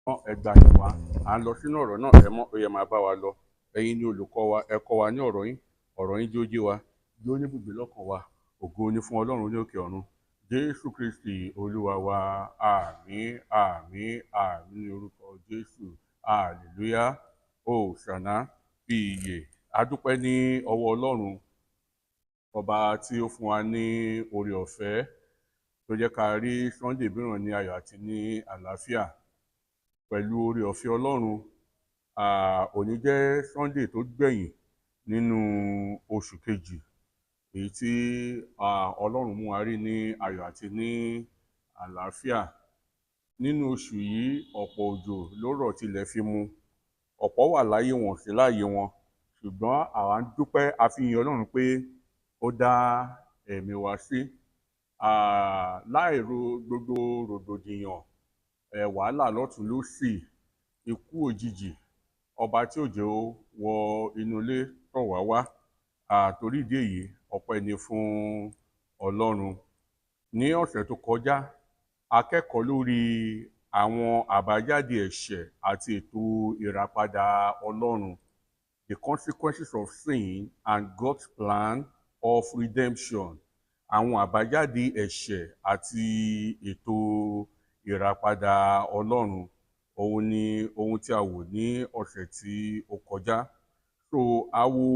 ẹgbà ìwà à ń lọ sínú ọ̀rọ̀ náà ẹ mọ́ ó yẹ máa bá wa lọ ẹ̀yin ni olùkọ́ wa ẹ kọ́ wa ní ọ̀rọ̀ yín jó yé wa jó ní bùgbé lọ́kàn wa ògo ni fún ọlọ́run ní òkè ọ̀run jésù kristi olúwa wa àmín àmín àmín ní orúkọ jésù hallelujah òsànà fi ìyè adúpẹ́ ní ọwọ́ ọlọ́run ọba tí ó fún wa ní oore ọ̀fẹ́ tó jẹ́ ká rí sunday mìíràn ní ayọ̀ àti ní àlàáfíà pẹ̀lú oore ọ̀fẹ́ ọlọ́run òní jẹ́ sunday tó gbẹ̀yìn nínú oṣù kejì èyí tí ọlọ́run mú wa rí ní ayọ̀ àti ní àlàáfíà nínú oṣù yìí ọ̀pọ̀ òjò ló rọ̀ tilẹ̀ fi mu ọ̀pọ̀ wà láyé wọn sí láàyè wọn ṣùgbọ́n àwa ń dúpẹ́ àfihàn ọlọ́run pé ó dá ẹ̀mí wa sí láìro gbogbo rògbòdìyàn wàhálà lọ́tún lósì ikú òjijì ọba tí ò jẹ́ wọ inú ilé tọ̀ wá wá torí ìdí èyí ọpẹ́ ni fún ọlọ́run ní ọ̀sẹ̀ tó kọjá a kẹ́kọ̀ọ́ lórí àwọn àbájáde ẹ̀ṣẹ̀ àti ètò ìràpadà ọlọ́run the consequences of sin and God's plan of redemption àwọn àbájáde ẹ̀ṣẹ̀ àti ètò ìràpadà ọlọ́run òun ni ohun tí a wò ní ọ̀sẹ̀ tí ó kọjá so a wo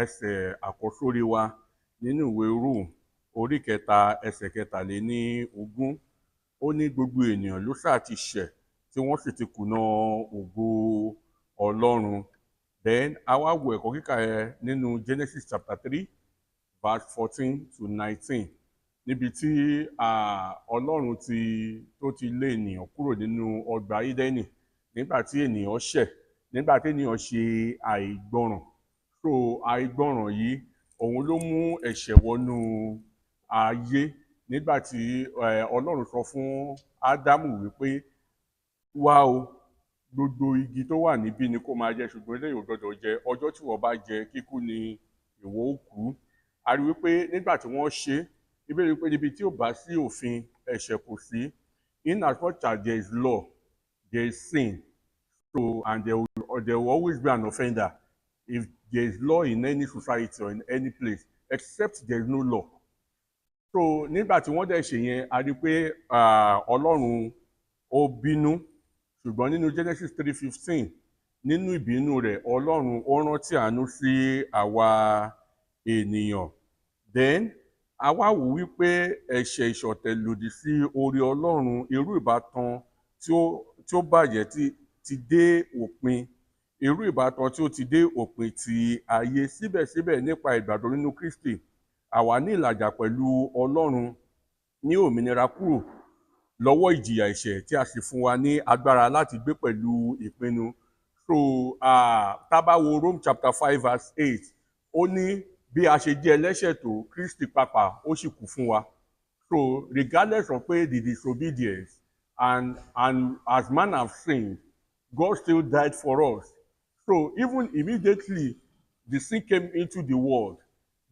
ẹsẹ̀ àkọ́sórí wa nínú ìwé Róòmù orí kẹta ẹsẹ̀ kẹtàléníogún ó ní gbogbo ènìyàn ló sáà ti ṣẹ̀ tí wọ́n sì ti kùnà ògo ọlọ́run then a wá wo ẹ̀kọ́ kíkà ẹ nínú Genesis chapter 3 verse 14 to 19 níbi tí ọlọ́run tó ti lé ènìyàn kúrò nínú ọgbà Édẹ́nì nígbà tí ènìyàn ṣẹ̀ nígbà tí ènìyàn ṣe àìgbọràn so àìgbọràn yìí òun ló mú ẹ̀ṣẹ̀ wọnú ayé nígbà tí ọlọ́run sọ fún Ádámù wípé wá o gbogbo igi tó wà níbí ni kó máa jẹ ṣùgbọ́n eléyìí ò gbọdọ̀ jẹ ọjọ́ tí wọ́n bá jẹ kíkú ni ìwọ ó kú a rí wípé nígbà tí wọ́n ṣe ìbéèrè pé níbi tí ò bá sí òfin ẹ̀ṣẹ̀ kò sí in as much as there is law there is sin so and there will always be an offender if there is law in any society or in any place except there is no law so nígbà tí wọ́n dẹ̀ ṣe yẹn a rí pé ọlọ́run ó bínú ṣùgbọ́n nínú Genesis 3:15 nínú ìbínú rẹ̀ ọlọ́run ó rántí àánú sí àwa ènìyàn then a wá wò wípé ẹ̀ṣẹ̀ ìṣọ̀tẹ̀ lòdì sí oore ọlọ́run irú ìbátan tí ó bàjẹ́ ti dé òpin irú ìbátan tí ó ti dé òpin ti ayé síbẹ̀síbẹ̀ nípa ìgbàgbọ́ nínú Kristi àwa ní ìlàjà pẹ̀lú ọlọ́run ní òmìnira kúrò lọ́wọ́ ìjìyà ẹ̀ṣẹ̀ tí a sì fún wa ní agbára láti gbé pẹ̀lú ìpinnu so tá bá wo Rome chapter 5 verse 8 ó ní bí a ṣe jẹ́ ẹlẹ́ṣẹ̀ tó Kristi pàpà ó sì kú fún wa so regardless of pé the disobedience and as man have sinned God still died for us so even immediately the sin came into the world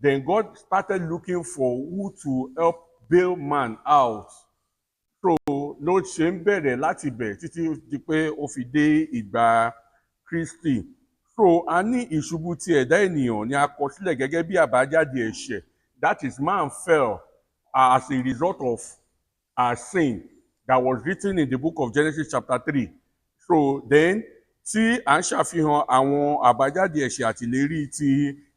then God started looking for who to help bail man out so ló ṣe ń bẹ̀rẹ̀ láti bẹ̀ títí di pé ó fi dé ìgbà Kristi so a ní ìṣubú ti ẹ̀dá ènìyàn ni a kọ sílẹ̀ gẹ́gẹ́ bí àbájáde ẹ̀ṣẹ̀ that is man fell as a result of our sin that was written in the book of Genesis chapter 3 so then tí à ń ṣàfihàn àwọn àbájáde ẹ̀ṣẹ̀ àtìlérí ti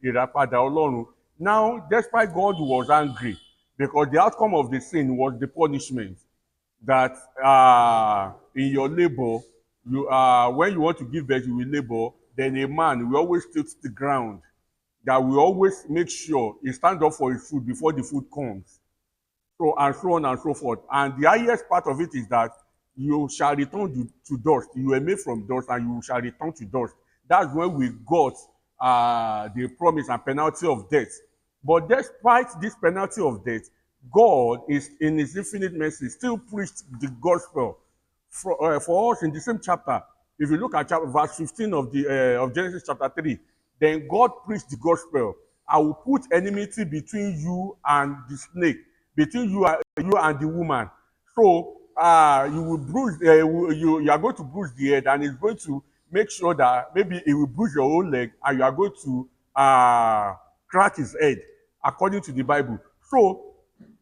ìràpadà ọlọ́run now despite God was angry because the outcome of the sin was the punishment that in your labor when you want to give birth you will labor then a man will always tilt the ground that will always make sure he stand up for his food before the food comes so on and so forth and the highest part of it is that you shall return to dust you were made from dust and you shall return to dust that's when we got the promise and penalty of death but despite this penalty of death God is in his infinite mercy still preached the gospel for us in the same chapter. If you look at verse 15 of Genesis chapter 3, then God preached the gospel. I will put enmity between you and the snake, between you and the woman. So you will bruise, you are going to bruise the head, and it's going to make sure that maybe it will bruise your own leg, and you are going to crack his head, according to the Bible. So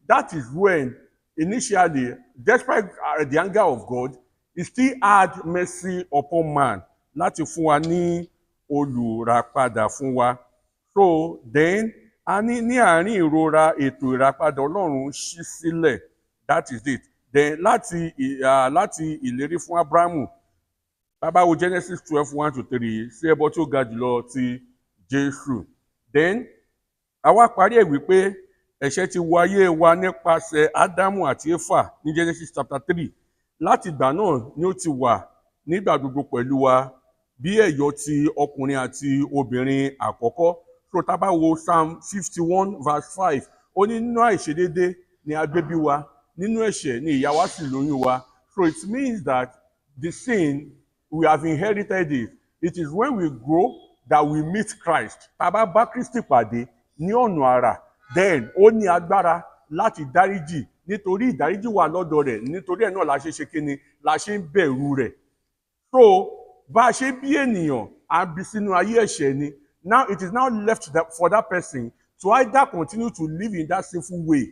that is when initially, despite the anger of God, he still had mercy upon man láti fún wa ní olùràpadà fún wa. So then a ní àárín ìrora ètò ìràpadà Ọlọ́run ṣí sílẹ̀, that is it. Then láti ìlérí fún Ábúráhámù, bàbá wo Genesis 12:1-3 sí ẹbọ tí ó ga jùlọ ti Jésù. Then àwa parí ẹ̀ wípé ẹ̀ṣẹ̀ ti wọ ayé wa nípasẹ̀ Ádámù àti Éfà ní Genesis chapter 3. Láti ìgbà náà ni ó ti wà nígbà gbogbo pẹ̀lú wa bí ẹ̀yọ̀ ti ọkùnrin àti obìnrin àkọ́kọ́. So tá bá wo Psalm 51:5, ó ní nínú àìṣedéédé ni a gbé bí wa, nínú ẹ̀ṣẹ̀ ni ìyá wa sì lóyún wa. So it means that the sin, we have inherited it. It is when we grow that we meet Christ. Tá bá bá Kristi pàdé ní ọ̀nà àrà, then ó ní agbára láti dáríjì, nítorí ìdáríjì wà lọ́dọ̀ rẹ̀, nítorí ẹ̀ náà la ṣe ṣe kíni, la ṣe ń bẹ̀rù rẹ̀. So bá a ṣe bí ènìyàn, a bí sínú ayé ẹ̀ṣẹ̀ ni. Now it is now left for that person to either continue to live in that sinful way,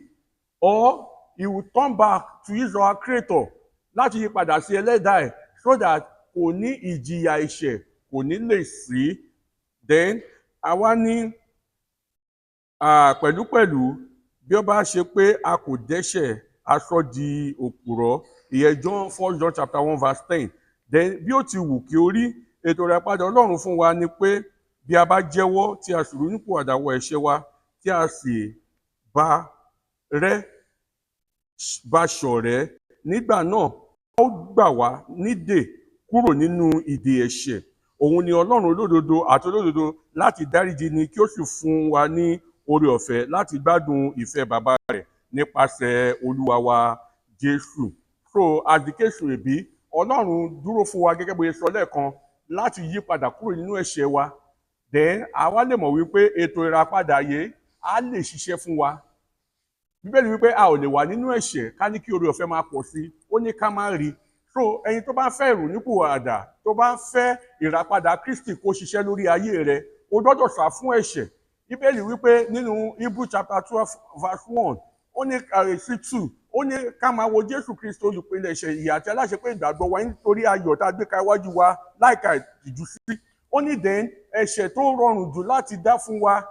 or he will turn back to his or her creator láti yí padà sí ẹlẹ́dàá ẹ̀, so that kò ní ìjìyà ẹ̀ṣẹ̀ kò ní lè sí. Then àwa ní pẹ̀lúpẹ̀lú bí ó bá ṣe pé a kò dẹ́ṣẹ̀, a sọ di òpùrọ́, ìyẹn 1 John chapter 1:10. Then bí ó ti wù kí ó rí, ètò ìràpadà Ọlọ́run fún wa ni pé bí a bá jẹ́wọ́ tí a sì ronúpìwàdà wọ ẹ̀ṣẹ̀ wa, tí a sì bá ṣọ̀rẹ́, nígbà náà ó gbà wá nídè kúrò nínú ìdè ẹ̀ṣẹ̀. Òun ni Ọlọ́run olódodo àti olódodo láti dáríjì ni kí ó sì fún wa ní oore ọ̀fẹ́ láti gbádùn ìfẹ́ bàbá rẹ̀ nípasẹ̀ Olúwa wa Jésù. So as the case may be, Ọlọ́run dúró fún wa gẹ́gẹ́ bó ṣe sọ lẹ́ẹ̀kan láti yí padà kúrò nínú ẹ̀ṣẹ̀ wa. Then àwa lè mọ̀ wípé ètò ìràpadà yìí á lè ṣiṣẹ́ fún wa. Bíbélì wípé a ò lè wà nínú ẹ̀ṣẹ̀ ká ní kí oore ọ̀fẹ́ máa pọ̀ sí, ó ní ká má rí. So ẹni tó bá fẹ́ ìrònúpìwàdà, tó bá fẹ́ ìràpadà Kristi kó ṣiṣẹ́ lórí ayé rẹ̀, ó gbọ́dọ̀ sá fún ẹ̀ṣẹ̀. Bíbélì wípé nínú Hebrew chapter 12:1, ó ní sí 2, ó ní ká máa wo Jésù Kristi olùpilẹ̀ṣẹ̀ ìyè àti aláṣepé ìgbàgbọ́ wa nítorí ayọ̀ tá a gbé ka iwájú wa láìka ìtìjú sí. Ó ní then ẹ̀ṣẹ̀ tó rọrùn jù láti dá fún wa,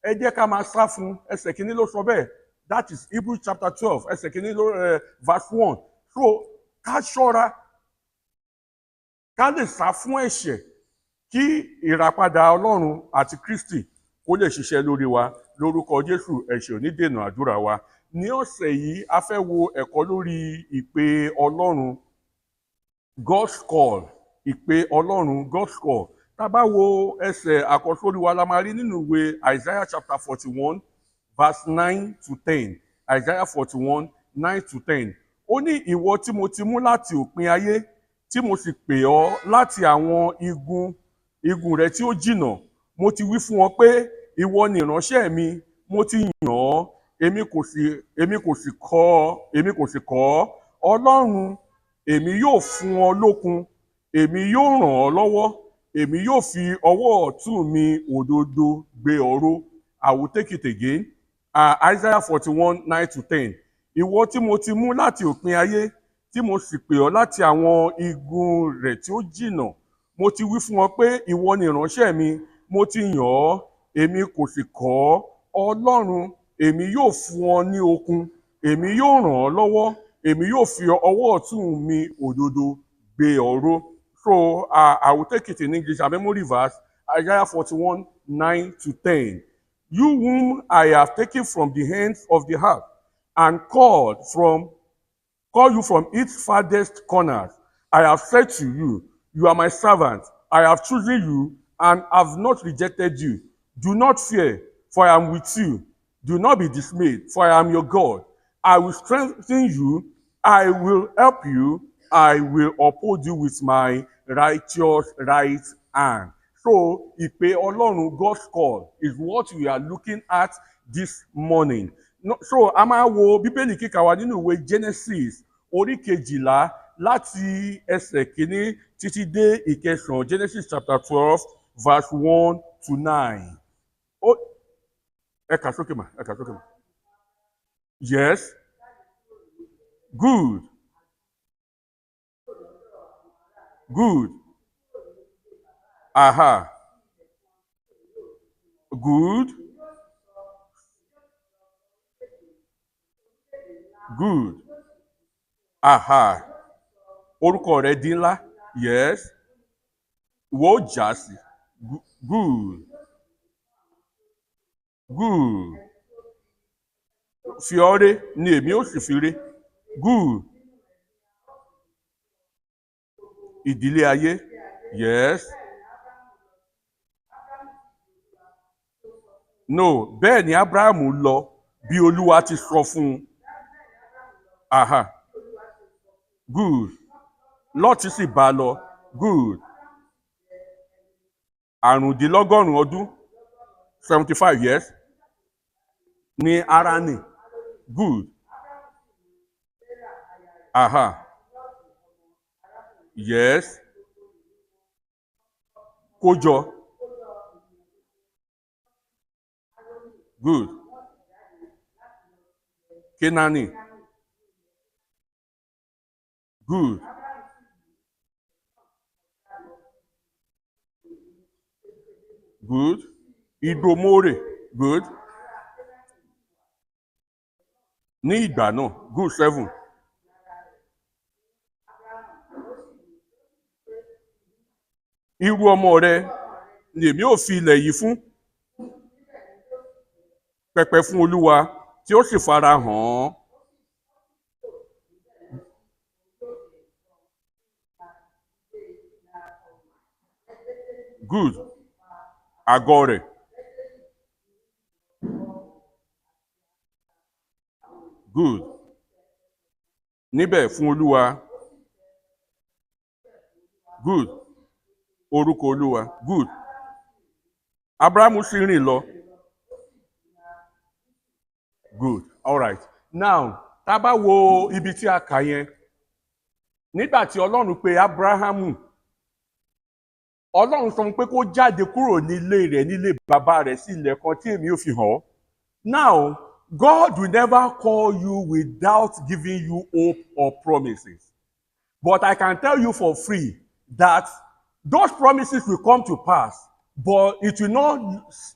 ẹ jẹ́ ká máa sá fún. Ẹsẹ̀ kìíní ló sọ bẹ́ẹ̀, that is Hebrew chapter 12, ẹsẹ̀ kìíní verse 1. So ká ṣọ́ra, ká lè sá fún ẹ̀ṣẹ̀ kí ìràpadà Ọlọ́run àti Kristi kó lè ṣiṣẹ́ lórí wa. Lórúkọ Jésù, ẹ̀ṣẹ̀ ò ní dènà àdúrà wa. Ní ọ̀sẹ̀ yìí a fẹ́ wo ẹ̀kọ́ lórí ìpè Ọlọ́run, God's call, ìpè Ọlọ́run, God's call. Tá bá wo ẹsẹ̀ àkọ́sórí wa, la máa rí nínú ìwé Isaiah chapter 41 verse 9-10. Isaiah 41, 9-10. Ó ní ìwọ tí mo ti mú láti òpin ayé, tí mo sì pè ọ́ láti àwọn igun rẹ̀ tí ó jìnnà. Mo ti wí fún ọ pé ìwọ ni ìránṣẹ́ mi, mo ti yàn ọ́, èmi kò sì kọ̀ ọ́. Ọlọ́run, èmi yóò fún ọ lókun, èmi yóò ràn ọ́ lọ́wọ́, èmi yóò fi ọwọ́ ọ̀tún mi òdodo gbé ọ ró. I will take it again. Isaiah 41, 9-10. Ìwọ tí mo ti mú láti òpin ayé, tí mo sì pè ọ́ láti àwọn igun rẹ̀ tí ó jìnnà. Mo ti wí fún ọ pé ìwọ ni ìránṣẹ́ mi, mo ti yàn ọ́, èmi kò sì kọ̀ ọ́. Ọlọ́run, èmi yóò fún ọ ní okun, èmi yóò ràn ọ́ lọ́wọ́, èmi yóò fi ọwọ́ ọ̀tún mi òdodo gbé ọ ró. So I will take it in English, a memory verse, Isaiah 41, 9-10. You whom I have taken from the hands of the earth, and call you from its farthest corners. I have said to you, you are my servant. I have chosen you and have not rejected you. Do not fear, for I am with you. Do not be dismayed, for I am your God. I will strengthen you. I will help you. I will uphold you with my righteous right hand. So, ìpè Ọlọ́run, God's call, is what we are looking at this morning. So, a máa wo Bíbélì kíkà wa nínú ìwé Genesis orí kejìlá láti ẹsẹ̀ kìíní títí dé ìkẹsàn-án Genesis chapter 12 verse 1 to 9. Ẹ kà sókè mà, ẹ kà sókè mà. Yes. Good. Good. Aha. Good. Good. Aha. Orúkọ rẹ̀ di ńlá. Yes. Ìwọ ó jà sí. Good. Good. Fi ọ́ ré ni èmi ó sì fi ré. Good. Ìdílé ayé. Yes. No, bẹ́ẹ̀ ni Ábúráhámù lọ bí Olúwa ti sọ fún un. Aha. Good. Lọ́ọ̀tì sì bá lọ. Good. Àrùndínlọ́gọ́rùn-ún ọdún. 75 years. Ní Háránì. Good. Aha. Yes. Kójọ. Good. Kénáánì. Good. Good. Ìdòmórè. Good. Ní ìgbà náà. Good. 7. Irú ọmọ rẹ ni èmi ò fi ilẹ̀ yìí fún. Pẹpẹ fún Olúwa tí ó sì fara hàn án. Good. Àgọ́ rẹ̀. Good. Níbẹ̀ fún Olúwa. Good. Orúkọ Olúwa. Good. Ábúráhámù sì rìn lọ. Good. All right. Now, tá bá wo ibi tí a kà yẹn, nígbà tí Ọlọ́run pè Ábúráhámù, Ọlọ́run sọ pé kó jáde kúrò nílé rẹ̀, nílé bàbá rẹ̀ sí ilẹ̀ kan tí èmi ò fi hàn ọ́. Now, God will never call you without giving you hope or promises. But I can tell you for free that those promises will come to pass, but it will not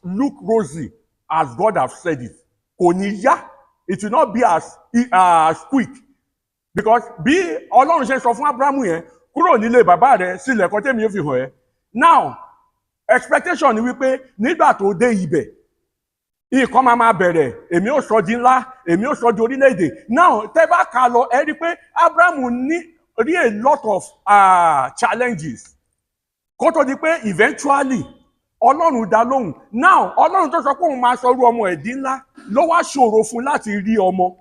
look rosy as God has said it. Kò ní yá. It will not be as quick. Because bí Ọlọ́run ṣe sọ fún Ábúráhámù yẹn, kúrò nílé bàbá rẹ̀ sí ilẹ̀ kan tí èmi ò fi hàn ẹ́. Now, expectation ni wípé nígbà tó dé ibẹ̀, nǹkan máa bẹ̀rẹ̀, èmi ò sọ di ńlá, èmi ò sọ di orílẹ̀-èdè. Now, tẹ́ bá kà lọ, ẹ rí pé Ábúráhámù rí a lot of challenges. Kó tó di pé eventually Ọlọ́run dá lóhùn. Now, Ọlọ́run tó sọ pé òun máa sọrú ọmọ ẹ̀ di ńlá ló wá ṣòro fún láti rí ọmọ.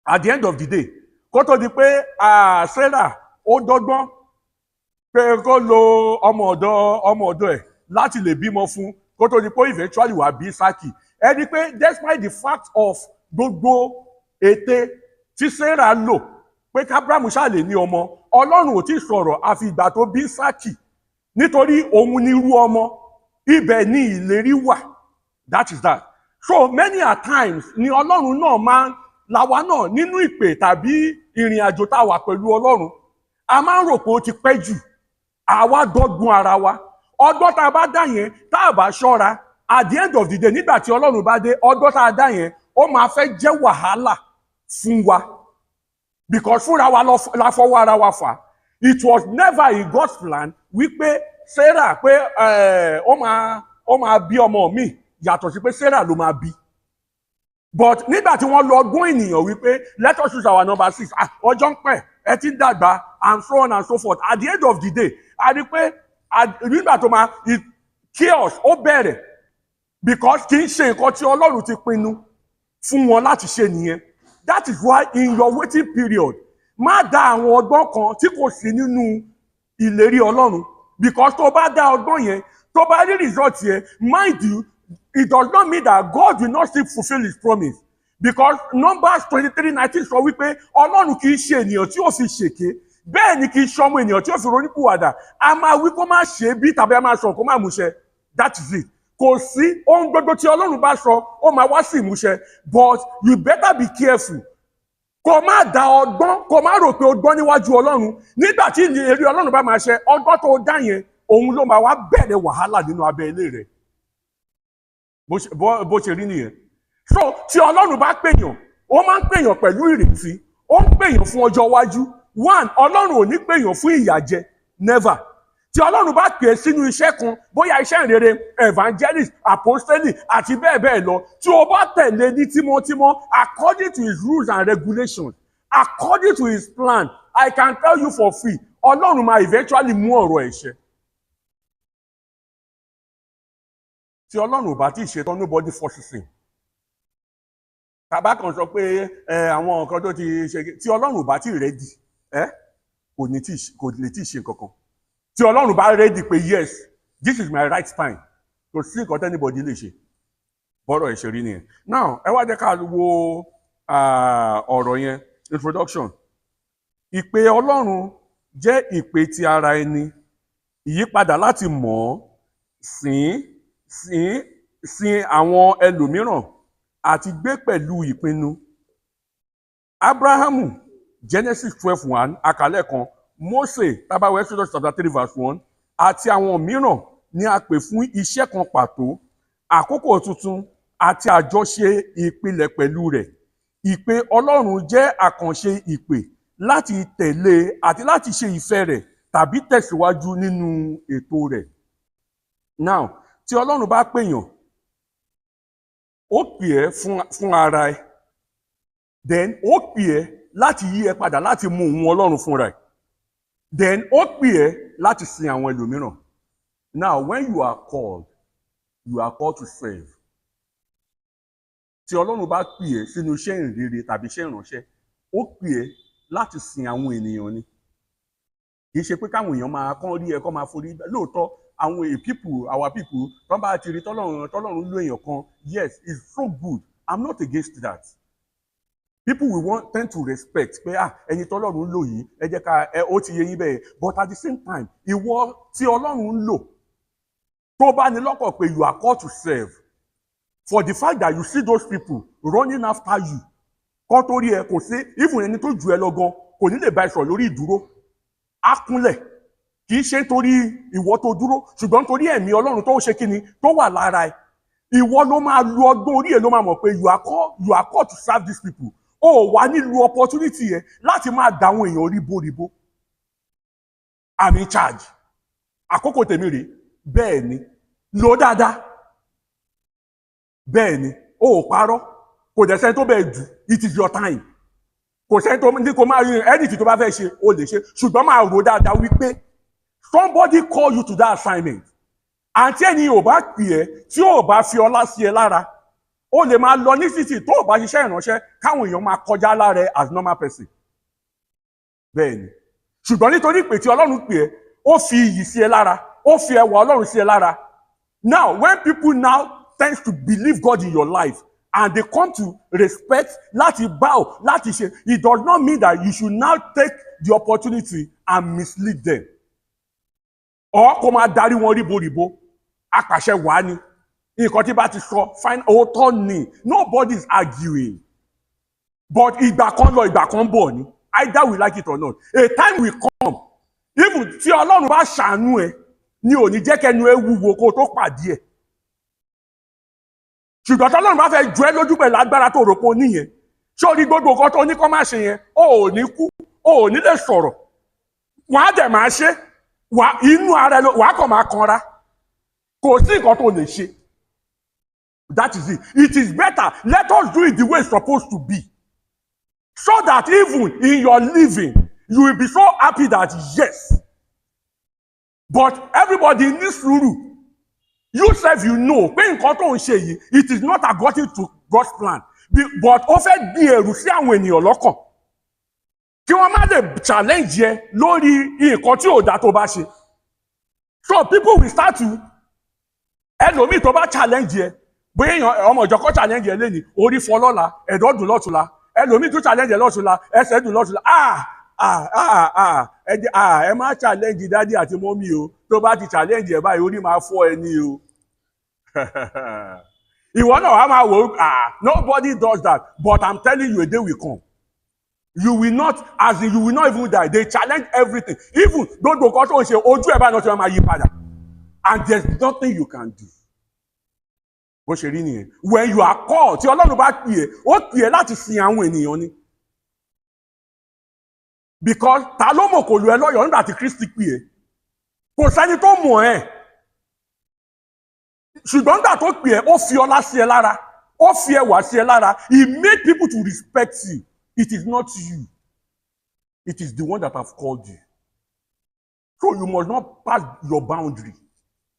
At the end of the day, kó tó di pé Sarah ó dọ́gbọ́n pé kó lo ọmọ ọ̀dọ̀ ẹ̀ láti lè bímọ fún, kó tó di pé eventually wà bí Ísákì. Ẹ rí pé despite the fact of gbogbo ète tí Sarah lò pé kábrámù ṣáà lè ní ọmọ, Ọlọ́run ò tí ì sọ̀rọ̀ àfi ìgbà tó bí Ísákì, nítorí òun ni irú ọmọ, ibẹ̀ ni ìlérí wà. That is that. So many a times ni Ọlọ́run náà máa làwa náà nínú ìpè tàbí ìrìn àjò tá a wà pẹ̀lú Ọlọ́run, a máa ń rò pé ó ti pẹ́ jù, àwa dọ́gbọ́n ara wa. Ọgbọ́n tá a bá dá yẹn, tá a bá ṣọ́ra, at the end of the day, nígbà tí Ọlọ́run bá dé, ọgbọ́n tá a dá yẹn, ó máa fẹ́ jẹ́ wàhálà fún wa. Because fúnra wa la fọwọ́ ara wa fà. It was never in God's plan wípé Sarah pé ó máa bí ọmọ mi yàtọ̀ sí pé Sarah ló máa bí. But nígbà tí wọ́n lọ ọgbọ́n ènìyàn wípé let us use our number 6, ọjọ́ ń pẹ́, ẹ ti ń dàgbà, and so on and so forth. At the end of the day, a rí pé nígbà tó máa chaos ó bẹ̀rẹ̀, because kì í ṣe nǹkan tí Ọlọ́run ti pinnu fún wọn láti ṣe nìyẹn. That is why in your waiting period, má dá àwọn ọgbọ́n kan tí kò sí nínú ìlérí Ọlọ́run. Because tó bá dá ọgbọ́n yẹn, tó bá rí result yẹn, mind you, it does not mean that God will not still fulfill his promise. because Numbers 23:19 sọ wípé Ọlọ́run kì í ṣe ènìyàn tí ó fi ṣèké, bẹ́ẹ̀ ni kì í ṣọmọ ènìyàn tí ó fi ronúpìwàdà. A máa wí kó má ṣe bí tàbí a máa sọ kó má múṣẹ. That is it. Kò sí ohun gbogbo tí Ọlọ́run bá sọ ó máa wá sí ìmúṣẹ, but you better be careful. Kò má da ọgbọ́n, kò má rò pé o gbọ́n níwájú Ọlọ́run. Nígbà tí ìlérí Ọlọ́run bá máa ṣẹ, ọgbọ́n tó dá yẹn òun ló máa wá bẹ̀rẹ̀ wàhálà nínú abẹ́ ilé rẹ̀. Bó ṣe rí nìyẹn. So tí Ọlọ́run bá pèèyàn, ó máa ń pèèyàn pẹ̀lú ìrètí, ó ń pèèyàn fún ọjọ́ iwájú. One, Ọlọ́run ò ní pèèyàn fún ìyàjẹ, never. Tí Ọlọ́run bá pè é sínú iṣẹ́ kan, bóyá iṣẹ́ ìrere, evangelist, apostolic àti bẹ́ẹ̀ bẹ́ẹ̀ lọ, tí o bá tẹ̀lé ní tímọ́tímọ́ according to his rules and regulations, according to his plan, I can tell you for free, Ọlọ́run máa eventually mú ọ̀rọ̀ ẹ̀ ṣẹ. Tí Ọlọ́run ò bá tí ì ṣetán, nobody forces him. Tàbá kan sọ pé àwọn nǹkan tó ti ṣe, tí Ọlọ́run ò bá tí ì ready, kò lè tí ì ṣe nǹkan kan. Tí Ọlọ́run bá ready pé yes, this is my right time, kò sí nǹkan tẹ́nibọ̀dì lè ṣe. Bọ́rọ̀ ẹ̀ ṣe rí nìyẹn. Now ẹ wá jẹ́ ká wo ọ̀rọ̀ yẹn, introduction. Ìpè Ọlọ́run jẹ́ ìpè ti ara ẹni, ìyípadà láti mọ̀ ọ́, sìn àwọn ẹlòmíràn àti gbé pẹ̀lú ìpinnu. Abrahamu, Genesis 12:1, àkàlẹ̀ kan, Mose, tabawo Exodus chapter 3:1, àti àwọn mìíràn ni a pè fún iṣẹ́ kan pàtó, àkókò tuntun àti àjọṣe ìpìlẹ̀ pẹ̀lú rẹ̀. Ìpè Ọlọ́run jẹ́ àkànṣe ìpè láti tẹ̀lé àti láti ṣe ìfẹ́ rẹ̀ tàbí tẹ̀síwájú nínú ètò rẹ̀. Now, tí Ọlọ́run bá pèèyàn, ó pè ẹ́ fún ara ẹ, then ó pè ẹ́ láti yí ẹ padà láti mú òun Ọlọ́run fúnra ẹ, then ó pè ẹ́ láti sin àwọn ẹlòmíràn. Now when you are called to serve. Tí Ọlọ́run bá pè ẹ́ sínú iṣẹ́ ìrere tàbí iṣẹ́ ìránṣẹ́, ó pè ẹ́ láti sin àwọn ènìyàn ni. Kì í ṣe pé káwọn èèyàn máa kán rí ẹ kán máa forí lóòótọ́. Our people, tó bá ti rí tọ́lọ́run ló èèyàn kan, yes, it's so good. I'm not against that. People will tend to respect pé ẹni tọ́lọ́run lò yìí, ẹ jẹ́ ká ó ti yé yín bẹ́ẹ̀. But at the same time, ìwọ tí Ọlọ́run lò, tó bá ní lọ́kàn pé you are called to serve, for the fact that you see those people running after you, kọ́ tó rí ẹ kò sí, even ẹni tó jù ẹ lọ gan, kò ní lè bá ẹ sọ̀rọ̀ lórí ìdúró, á kúnlẹ̀. Kì í ṣe nítorí ìwọ tó dúró, ṣùgbọ́n nítorí ẹ̀mí Ọlọ́run tó ṣe kíni tó wà lára ẹ. Ìwọ ló máa lu ọgbọ́n orí ẹ ló máa mọ̀ pé you are called to serve these people. Ó wà nílùú opportunity yẹn láti máa dá àwọn èèyàn ríboríbo. I'm in charge. Àkókò tèmi rèé, bẹ́ẹ̀ ni, lò dáadáa. Bẹ́ẹ̀ ni, ó parọ́, kò dẹ̀ sẹ́ni tó bẹ́ẹ̀ jù, it is your time. Kò sẹ́ni tó ní kó máa rí anything tó bá fẹ́ ṣe, ó lè ṣe, ṣùgbọ́n máa rò dáadáa wípé somebody call you to that assignment. Àǹtí ẹni ò bá pè ẹ́ tí ò bá fi ọlá sí ẹ lára, ó lè máa lọ ní títì tó ò bá ṣiṣẹ́ ìránṣẹ́ káwọn èèyàn máa kọjá lára ẹ as normal person. Bẹ́ẹ̀ ni, ṣùgbọ́n nítorí pé tí Ọlọ́run pè ẹ́, ó fi iyì sí ẹ lára, ó fi ẹwà Ọlọ́run sí ẹ lára. Now when people now tend to believe God in your life and they come to respect, láti bow, láti ṣe, it does not mean that you should now take the opportunity and mislead them. Or kó máa darí wọn ríboríbo, apàṣẹ wà ní. Nǹkan tí bá ti sọ, fine, òótọ́ ni, nobody is arguing. But ìgbà kan lọ, ìgbà kan bọ̀ ni, either we like it or not. A time will come, even tí Ọlọ́run bá ṣàánú ẹ, ni ò ní jẹ́ kẹ́nu ẹ wúwo kó tó pàdé ẹ̀. Ṣùgbọ́n tí Ọlọ́run bá fẹ́ jọ ẹ́ lójú pẹ̀lú agbára tó rò pé ó níyẹn, ṣé o ní gbogbo nǹkan tó ní kó má ṣe yẹn, ó ò ní kú, ó ò ní lè sọ̀rọ̀. Wọ́n á dẹ̀ máa ṣe, inú ara ẹ wàá kàn máa kanra. Kò sí nǹkan tó lè ṣe. That is it. It is better. Let us do it the way it's supposed to be. So that even in your living, you will be so happy that yes. But everybody needs sùúrù. You self, you know, pé nǹkan tó ń ṣe yìí, it is not according to God's plan. But ó fẹ́ di ẹ̀rù sí àwọn ènìyàn lọ́kàn. Kí wọ́n má lè challenge ẹ lórí nǹkan tí ò dá tó bá ṣe. So people will start to, ẹlòmíì tó bá challenge ẹ, bóyá èèyàn ọmọ ìjọ kọ́ challenge ẹ lẹ́ni orí fọ́ lọ́la ẹ̀dọ̀ dùn lọ́tùnla ẹlòmíì tún challenge ẹ lọ́tùnla ẹsẹ̀ dùn lọ́tùnla ẹ má challenge dádì àti mọ́mí o tó bá ti challenge ẹ báyìí orí máa fọ́ ẹ ní o ìwọ náà wàá máa wò ó nobody does that but I'm telling you a day will come you will not as in you will not even die they challenge everything even gbogbo nǹkan tó ń ṣe ojú ẹ̀ báyìí náà ti máa yí padà and there's nothing you can do bó ṣe rí nìyẹn when you are called tí Ọlọ́run bá pè é ó pè é láti sin àwọn ènìyàn ni because ta ló mọ̀ kò lu ẹ lọ́yọ̀ọ́ nígbà tí Kristi pè é kò sẹ́ni tó mọ̀ ẹ́ ṣùgbọ́n nígbà tó pè é ó fi ọlá sí ẹ lára ó fi ẹwà sí ẹ lára he made people to respect you it is not you it is the one that have called you so you must not pass your boundary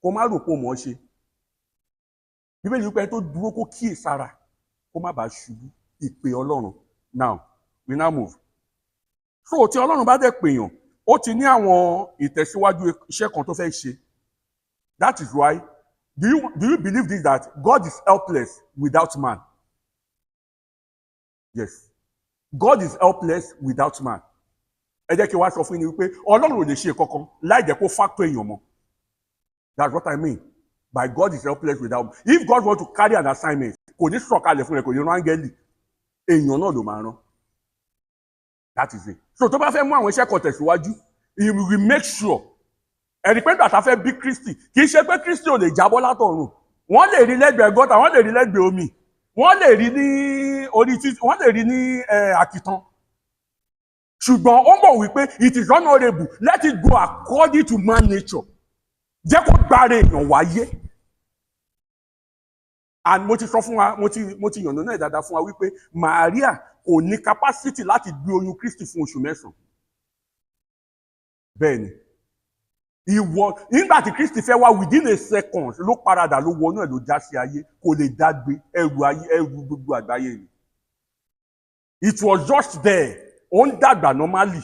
kó má rò pé o mọ̀ ọ́ ṣe bíbélì wípé tó dúró kó kíyè sára kó má bàa ṣubú ìpè Ọlọ́run now we now move so tí Ọlọ́run bá dẹ̀ pèèyàn ó ti ní àwọn ìtẹ̀síwájú iṣẹ́ kan tó fẹ́ ṣe that is why do you believe this that God is helpless without man yes God is helpless without man ẹ jẹ́ kí wá sọ fún yín wípé Ọlọ́run ò lè ṣe kankan láì jẹ́ kó factor èèyàn mọ́ that's what I mean by God is helpless without if God want to carry an assignment kò ní sọ̀kalẹ̀ fún rẹ̀ kò ní rán áńgẹ́lì èèyàn náà ló máa rán that is it so tó bá fẹ́ mú àwọn iṣẹ́ kan tẹ̀síwájú he will make sure ẹ̀rí pé gbàtà fẹ́ bí Kristi kì í ṣe pé Kristi ò lè jábọ́ látọ̀run wọ́n lè rí lẹ́gbẹ̀ẹ́ gọ́tà wọ́n lè rí lẹ́gbẹ̀ẹ́ omi wọ́n lè rí ní orí títì wọ́n lè rí ní àkìtàn ṣùgbọ́n ó mọ̀ wípé it is honourable let it go according to man nature jẹ́ kó gbára èèyàn wáyé and mo ti sọ fún wa mo ti yànnà náà dáadáa fún wa wípé Maria kò ní capacity láti gbé oyún Kristi fún oṣù 9 bẹ́ẹ̀ ni ìwọ nígbà tí Kristi fẹ́ wá within a second ló paradà ló wọnú ẹ̀ ló já sí ayé kò lè dágbé ẹrù gbogbo àgbáyé ni it was just there ó ń dàgbà normally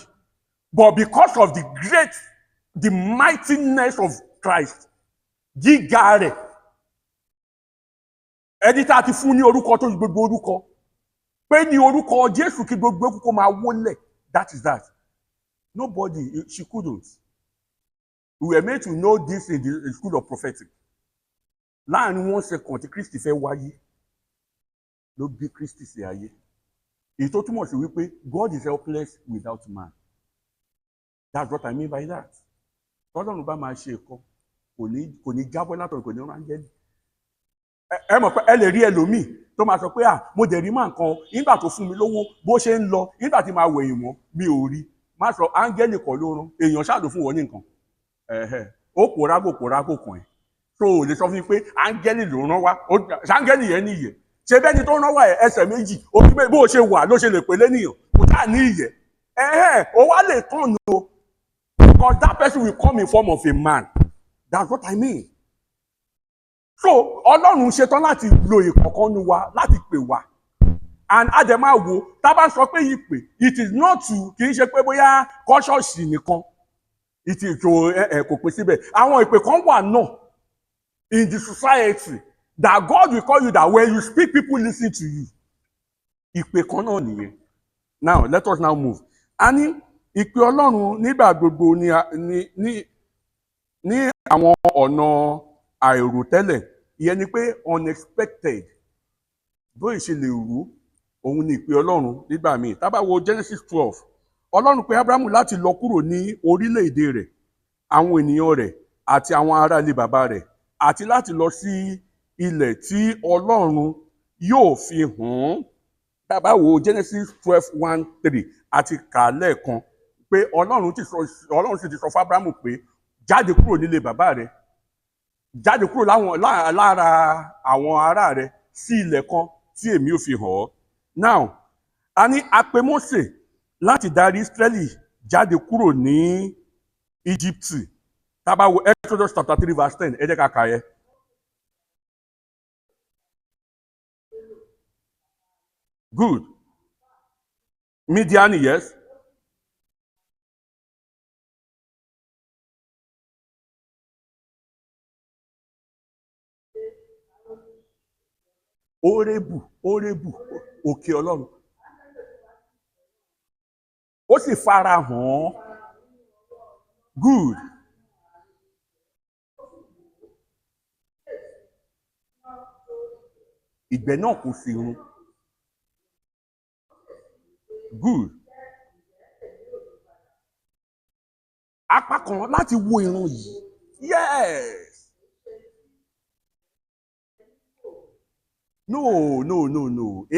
but because of the mightiness of Christ gíga rẹ̀ ẹni tá a ti fún ní orúkọ tó gbogbo orúkọ pé ní orúkọ Jésù kí gbogbo kókó máa wólẹ̀ that is that nobody she couldn't we were made to know this in the school of prophetic láàrin 1 second tí Kristi fẹ́ wáyé ló bí Kristi sí ayé èyí tó túmọ̀ sí wípé God is helpless without man that's what I mean by that tọ́lọ́run bá máa ṣe ẹ̀kọ́ kò ní jábọ́ látọ̀run kò ní rán áńgẹ́lì ẹ mọ̀ pé ẹ lè rí ẹlòmíì tó máa sọ pé mo dẹ̀ rí máa nǹkan nígbà tó fún mi lówó bó ṣe ń lọ nígbà tí máa wẹ̀yìn mọ́ mi ò rí má sọ áńgẹ́lì kọ́ ló rán èèyàn ṣáàdó fún wọn ní nǹkan ó pòrágò kàn ẹ́ tó o lè sọ fún mi pé áńgẹ́lì ló rán wá áńgẹ́lì yẹn ní ìyẹ́ ṣe bẹ́ni tó rán wá ẹsẹ̀ méjì ó ní pé bó o ṣe wà ló ṣe lè pè lénìyàn kò tá ní ìyẹ́ ó wá lè tán o because that person will come in form of a man that's what I mean so Ọlọ́run ṣetán láti lo ìkọ̀kan nu wa láti pè wá and adema wo tá bá sọ pé ìpè it is not to kì í ṣe pé bóyá kọ́ṣọ́ọ̀ṣì nìkan it is to kò pè síbẹ̀ àwọn ìpè kan wà náà in the society that God will call you that when you speak people listen to you ìpè kan náà nìyẹn now let us now move a ní ìpè Ọlọ́run nígbà gbogbo ní àwọn ọ̀nà àìròtẹ́lẹ̀ ìyẹn ni pé unexpected bó ṣe lè rú òun ni ìpè Ọlọ́run nígbà míì tá bá wo Genesis 12 Ọlọ́run pè Ábúráhámù láti lọ kúrò ní orílẹ̀-èdè rẹ̀ àwọn ènìyàn rẹ̀ àti àwọn ará ilé bàbá rẹ̀ àti láti lọ sí ilẹ̀ tí Ọlọ́run yóò fi hàn tá bá wo Genesis 12:1-3 àti kà lẹ́ẹ̀kan pé Ọlọ́run sì ti sọ fún Ábúráhámù pé jáde kúrò nílé bàbá rẹ̀ jáde kúrò lára àwọn ará rẹ̀ sí ilẹ̀ kan tí èmi ò fi hàn ọ́ now a ní a pè Mósè láti darí Ísírẹ́lì jáde kúrò ní Íjíbítì tá bá wo Exodus chapter 3:10 ẹ jẹ́ ká kà yẹn. Good. Midian, yes. Órébù òkè Ọlọ́run. Ó sì fara hàn. Good. Ìgbẹ́ náà kò sí run. Good. Apá kan láti wo irun yìí. Yes. No.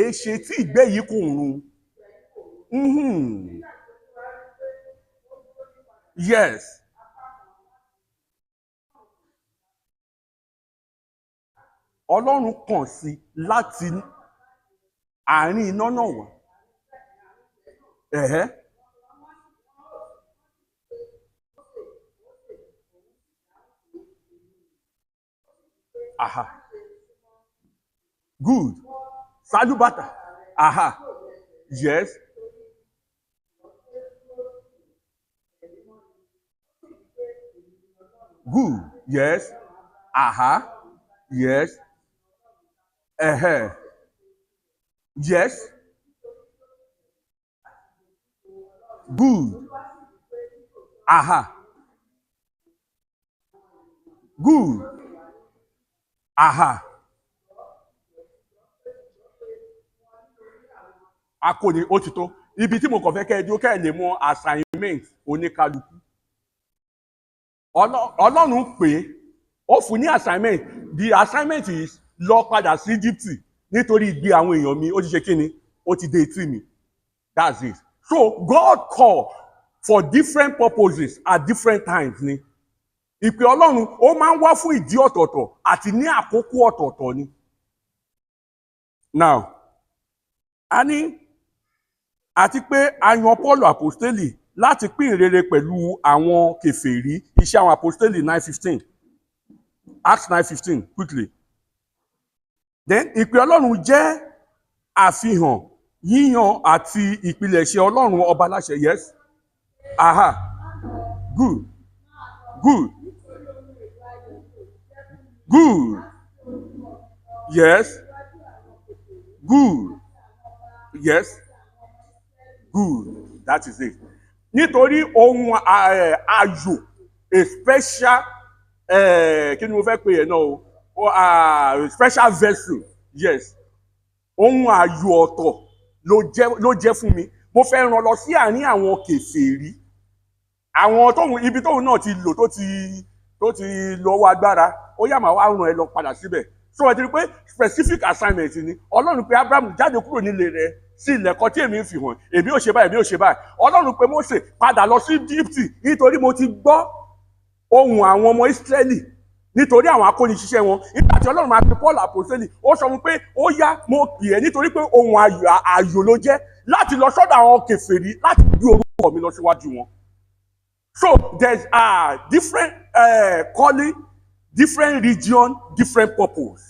Èṣe tí ìgbẹ́ yìí kò run. Yes. Ọlọ́run kàn sí láti àárín iná náà wá. Aha. Good. Sálúbàtà. Aha. Yes. Good. Yes. Aha. Yes. Yes. Good. Aha. Good. Aha. Akóni ó ti tó. Ibi tí mo kàn fẹ́ kẹ́ ẹ dúró kẹ́ ẹ lè mọ assignment oníkálukú. Ọlọ́run pè é, ó fún ní assignment. The assignment is lọ padà sí Egypt nítorí ìgbé àwọn èèyàn mi ó ti ṣe kí ni? Ó ti dé etí mi. That's it. So God called for different purposes at different times ni. Ìpè Ọlọ́run ó máa ń wá fún ìdí ọ̀tọ̀ọ̀tọ̀ àti ní àkókò ọ̀tọ̀ọ̀tọ̀ ni. Now, a ní àti pé a yan Paul apostoli láti pín ìrere pẹ̀lú àwọn kèfèrí. Iṣẹ́ àwọn apostoli 9:15. Acts 9:15 quickly. Then ìpè Ọlọ́run jẹ́ àfihàn yíyan àti ìpilẹ̀ṣẹ̀ Ọlọ́run ọba láṣẹ. Yes. Aha. Good. Good. Good. Yes. Good. Yes. Good. That is it. Nítorí ohun ayọ̀, a special kí ni mo fẹ́ pè é náà o, special vessel. Yes. Ohun ayọ̀ ọ̀tọ̀ ló jẹ́ fún mi. Mo fẹ́ rán lọ sí àárín àwọn kèfèrí. Àwọn ibi tóun náà ti lò tó ti lọ́wọ́ agbára. Ó yá màá wá rán ẹ lọ padà síbẹ̀. So ẹ ti rí pé specific assignment ni. Ọlọ́run pé Abraham jáde kúrò nílé rẹ̀ sí ilẹ̀ kan tí èmi ń fi hàn. Èmi ò ṣe báyìí. Ọlọ́run pé Mósè padà lọ sí Egypt nítorí mo ti gbọ́ ohùn àwọn ọmọ Ísírẹ́lì nítorí àwọn akóniṣiṣẹ́ wọn. Nígbà tí Ọlọ́run máa pe Paul apostoli, ó sọ fún pé ó yá mo pè ẹ́ nítorí pé ohun ayọ̀ ló jẹ́ láti lọ sọ́dọ̀ àwọn kèfèrí láti gbé orúkọ mi lọ síwájú wọn. So there's different calling, different region, different purpose.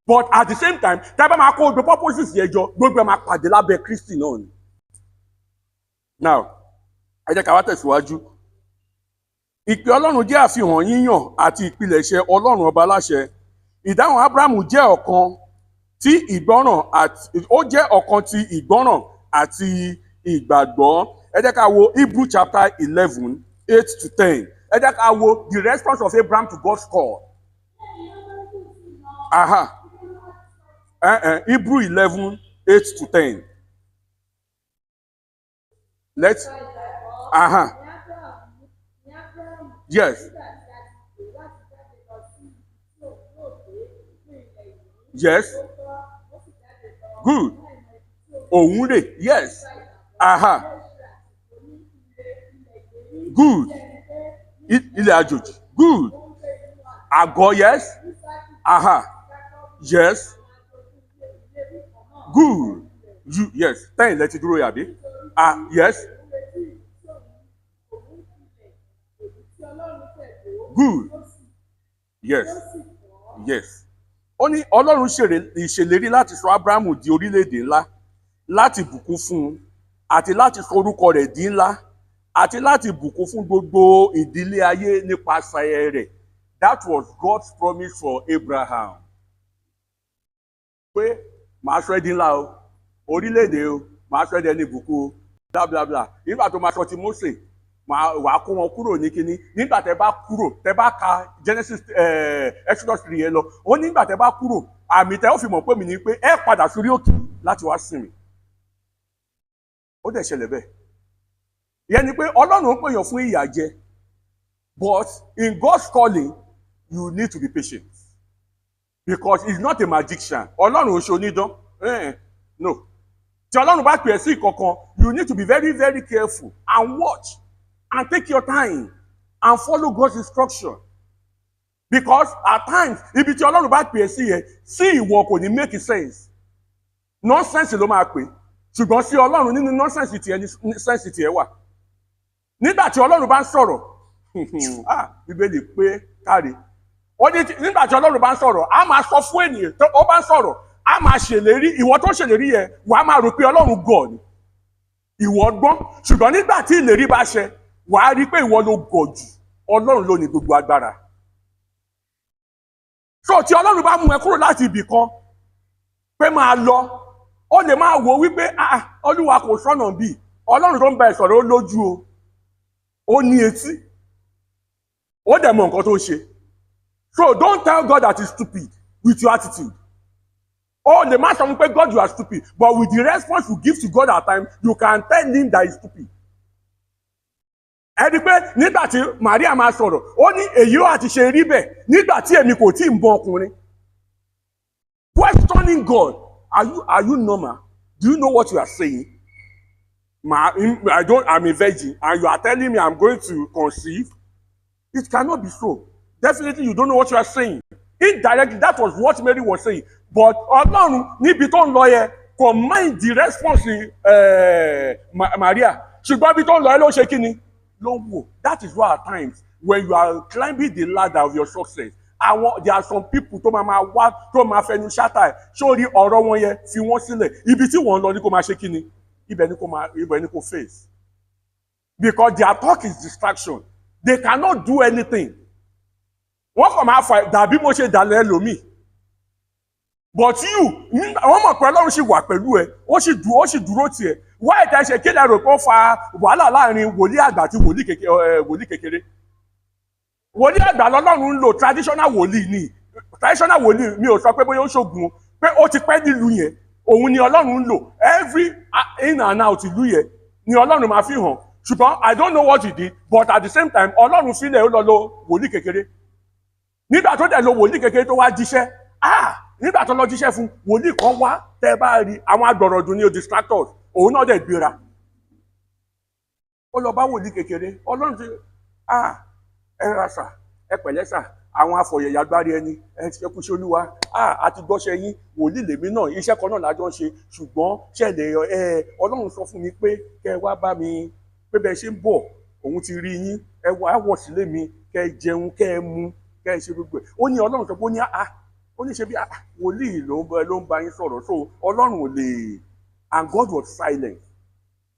But at the same time, tá a bá máa kó gbogbo purposes yẹn jọ, gbogbo ẹ̀ máa pàdé lábẹ́ Kristi náà ni. Now, ẹ jẹ́ ká wá tẹ̀síwájú. Ìpè Ọlọ́run jẹ́ àfihàn yíyàn àti ìpilẹ̀ṣẹ̀ Ọlọ́run ọba láṣẹ. Ìdáhùn Ábúráhámù jẹ́ ọ̀kan tí ìgbọ́ràn àti ìgbàgbọ́. Ẹ jẹ́ ká wo Hebrew chapter 11, 8-10. Ẹ jẹ́ ká wo the response of Abraham to God's call. Aha. Hebrew 11, 8-10. Let's. Aha. Yes. Yes. Good. Òun yes. Aha. Good. Ilẹ̀ àjòjì. Good. Àgọ́, yes. Aha. Yes. Good. Yes. 10 lẹ ti dúró yàbí. Yes. Good. Yes. Yes. Ó ní Ọlọ́run ìṣèlérí láti sọ Ábúráhámù di orílẹ̀-èdè ńlá, láti bùkún fún un, àti láti sọ orúkọ rẹ̀ di ńlá, àti láti bùkún fún gbogbo ìdílé ayé nípasẹ̀ rẹ̀. That was God's promise for Abraham. pé màá sọ ẹ́ di ńlá o, orílẹ̀-èdè o, màá sọ ẹ́ di ẹni ìbùkún o, bla bla bla. Nígbà tó máa sọ ti Mósè, wàá kó wọn kúrò ní kinní. Nígbà tẹ́ bá kúrò, tẹ́ bá ka Genesis Exodus 3 yẹn lọ, ó nígbà tẹ́ bá kúrò, àmì tẹ́ ó fi mọ̀ pé mi ní pé ẹ padà sórí òkè láti wá sìn mí. Ó dẹ̀ ṣẹlẹ̀ bẹ́ẹ̀. Ìyẹn ni pé Ọlọ́run ń pèèyàn fún ìyà jẹ, but in God's calling you need to be patient because he's not a magician. Ọlọ́run ò ṣe onídán. No. Tí Ọlọ́run bá pè é sí ìkankan, you need to be very very careful and watch and take your time and follow God's instruction. Because at times, ibi tí Ọlọ́run bá pè é sí yẹn, sí ìwọ kò ní make sense. Nonsense ló máa pè. Ṣùgbọ́n sí Ọlọ́run nínú nonsense tiẹ̀ ní sense tiẹ̀ wà. Nígbà tí Ọlọ́run bá ń sọ̀rọ̀, Bíbélì pé káre. Ó ní nígbà tí Ọlọ́run bá ń sọ̀rọ̀, a máa sọ fún ènìyàn tó bá ń sọ̀rọ̀, a máa ṣèlérí, ìwọ tó ṣèlérí yẹn, wàá máa rò pé Ọlọ́run gọ̀ ni. Ìwọ gbọ́n, ṣùgbọ́n nígbà tí ìlérí bá ṣẹ, wàá rí pé ìwọ ló gọ̀ jù. Ọlọ́run ló ní gbogbo agbára. So tí Ọlọ́run bá mú ẹ kúrò láti ibì kan pé máa lọ, ó lè máa wò wípé Olúwa kò sọ́nà bí. Ọlọ́run tó ń bá ẹ sọ̀rọ̀ ó lójú o, ó ní etí, ó dẹ̀ mọ nǹkan tó ṣe. So don't tell God that he's stupid with your attitude. Ó lè má sọ fún pé God you are stupid, but with the response you give to God at times, you can tell him that he's stupid. Ẹ rí pé nígbà tí Maria máa sọ̀rọ̀, ó ní èyí ó àti ṣe rí bẹ́ẹ̀ nígbà tí èmi kò tí ì bọ ọkùnrin. Questioning God, are you normal? Do you know what you are saying? I'm a virgin and you are telling me I'm going to conceive? It cannot be so. Definitely you don't know what you are saying. Indirectly, that was what Mary was saying. But Ọlọ́run níbi tó ń lọ yẹ kò mind the response Maria. Ṣùgbọ́n bí tó ń lọ yẹ ló ṣe kí ni? Ló ń wò. That is why at times when you are climbing the ladder of your success, there are some people tó máa wá tó máa fẹnu ṣáta ẹ̀ sórí ọ̀rọ̀ wọn yẹn fi wọ́n sílẹ̀. Ibi tí wọ́n lọ ní kó máa ṣe kí ni? Ibẹ̀ ni kó face. Because their talk is distraction. They cannot do anything. Wọ́n kàn máa fà dàbí mo ṣe dàlẹ́ lómi. But you, wọ́n mọ̀ pé Ọlọ́run ṣì wà pẹ̀lú ẹ, ó sì dúró tiẹ̀. Why ìtẹ́ ṣe kéde rò pé ó fa wàhálà láàrin wòlíì àgbà àti wòlíì kékeré. Wòlíì àgbà lọ́lọ́run ń lò traditional wòlíì ni. Traditional wòlíì mi ò sọ pé bóyá ó ṣògùn, pé ó ti pẹ́ nílùú yẹn. Òun ni Ọlọ́run ń lò. Every in and out ìlú yẹn ni Ọlọ́run máa fi hàn. Ṣùgbọ́n I don't know what he did, but at the same time Ọlọ́run sílẹ̀ ó lọ lo wòlíì kékeré. Nígbà tó dẹ̀ lo wòlíì kékeré tó wá jíṣẹ́, nígbà tó lọ jíṣẹ́ fún wòlíì kan wá tẹ́ bá rí àwọn agbọ̀rọ̀dùn ní o distractors, òun náà dẹ̀ gbéra. Ó lọ bá wòlíì kékeré, Ọlọ́run ti ẹ ra sà, ẹ pẹ̀lẹ́ sà, àwọn afọ̀yẹ̀yà gbárí ẹni, ẹ ti ṣekú ṣe Olúwa, àti gbọ́ṣẹ́ yín, wòlíì lèmi náà, iṣẹ́ kan náà lájọ́ ń ṣe, ṣùgbọ́n ṣẹlẹ̀ Ọlọ́run sọ fún mi pé kẹ́ wá bá mi, pé bẹ́ẹ̀ ṣe ń bọ̀, òun ti rí yín, ẹ wá wọ̀ sílé mi, kẹ́ jẹun, kẹ́ mu, kẹ́ ṣe gbogbo ẹ̀. Ó ní Ọlọ́run sọ pé ó ní ṣe bí wòlíì ló ń bá yín sọ̀rọ̀, so Ọlọ́run ò lè, and God was silent.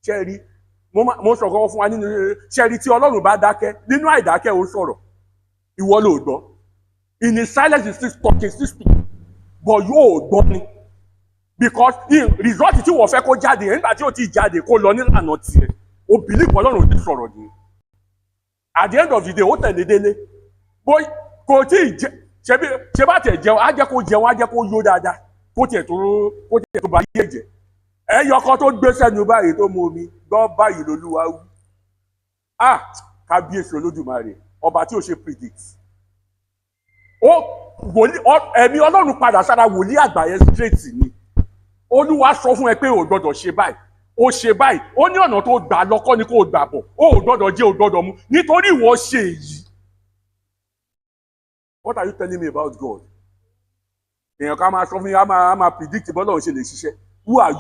Ṣẹ́rí, mo sọ kọ́kọ́ fún wa nínú ṣẹ́rí tí Ọlọ́run bá dákẹ́, nínú àìdákẹ́ ó sọ̀rọ̀, ìwọ ló gbọ́. In his silence he still talking, still speaking, but yóò gbọ́ ni. Because result tí wọ́n fẹ́ kó jáde, nígbà tí ó ti jáde kó lọ nílànà tiẹ̀, ó believe Ọlọ́run ò ti sọ̀rọ̀ ni. At the end of the day, ó tẹ̀lé délé. Bóyá kò tí ì ṣe bá tẹ̀ jẹun, á jẹ́ kó jẹun, á jẹ́ kó yó dáadáa, kó tiẹ̀ tó bá yé jẹ. Ẹyọ kan tó gbé sẹ́nu báyìí tó mu omi, gbọ́ báyìí lolúwa wí. Kábíyèsí Olódùmarè, ọba tí ó ṣe predict. Ẹ̀mí Ọlọ́run padà sára wòlíì àgbà yẹn straight ni. Olúwa sọ fún ẹ pé o gbọ́dọ̀ ṣe báyìí, ó ṣe báyìí, ó ní ọ̀nà tó gbà lọ́kọ́ ni kó gbà bọ̀, ó gbọ́dọ̀ jẹ, ó gbọ́dọ̀ mu, nítorí ìwọ ṣe èyí. What are you telling me about God? Èèyàn ká máa sọ fún mi, á máa predict bọ́lá òun ṣe lè ṣiṣẹ́. Who are you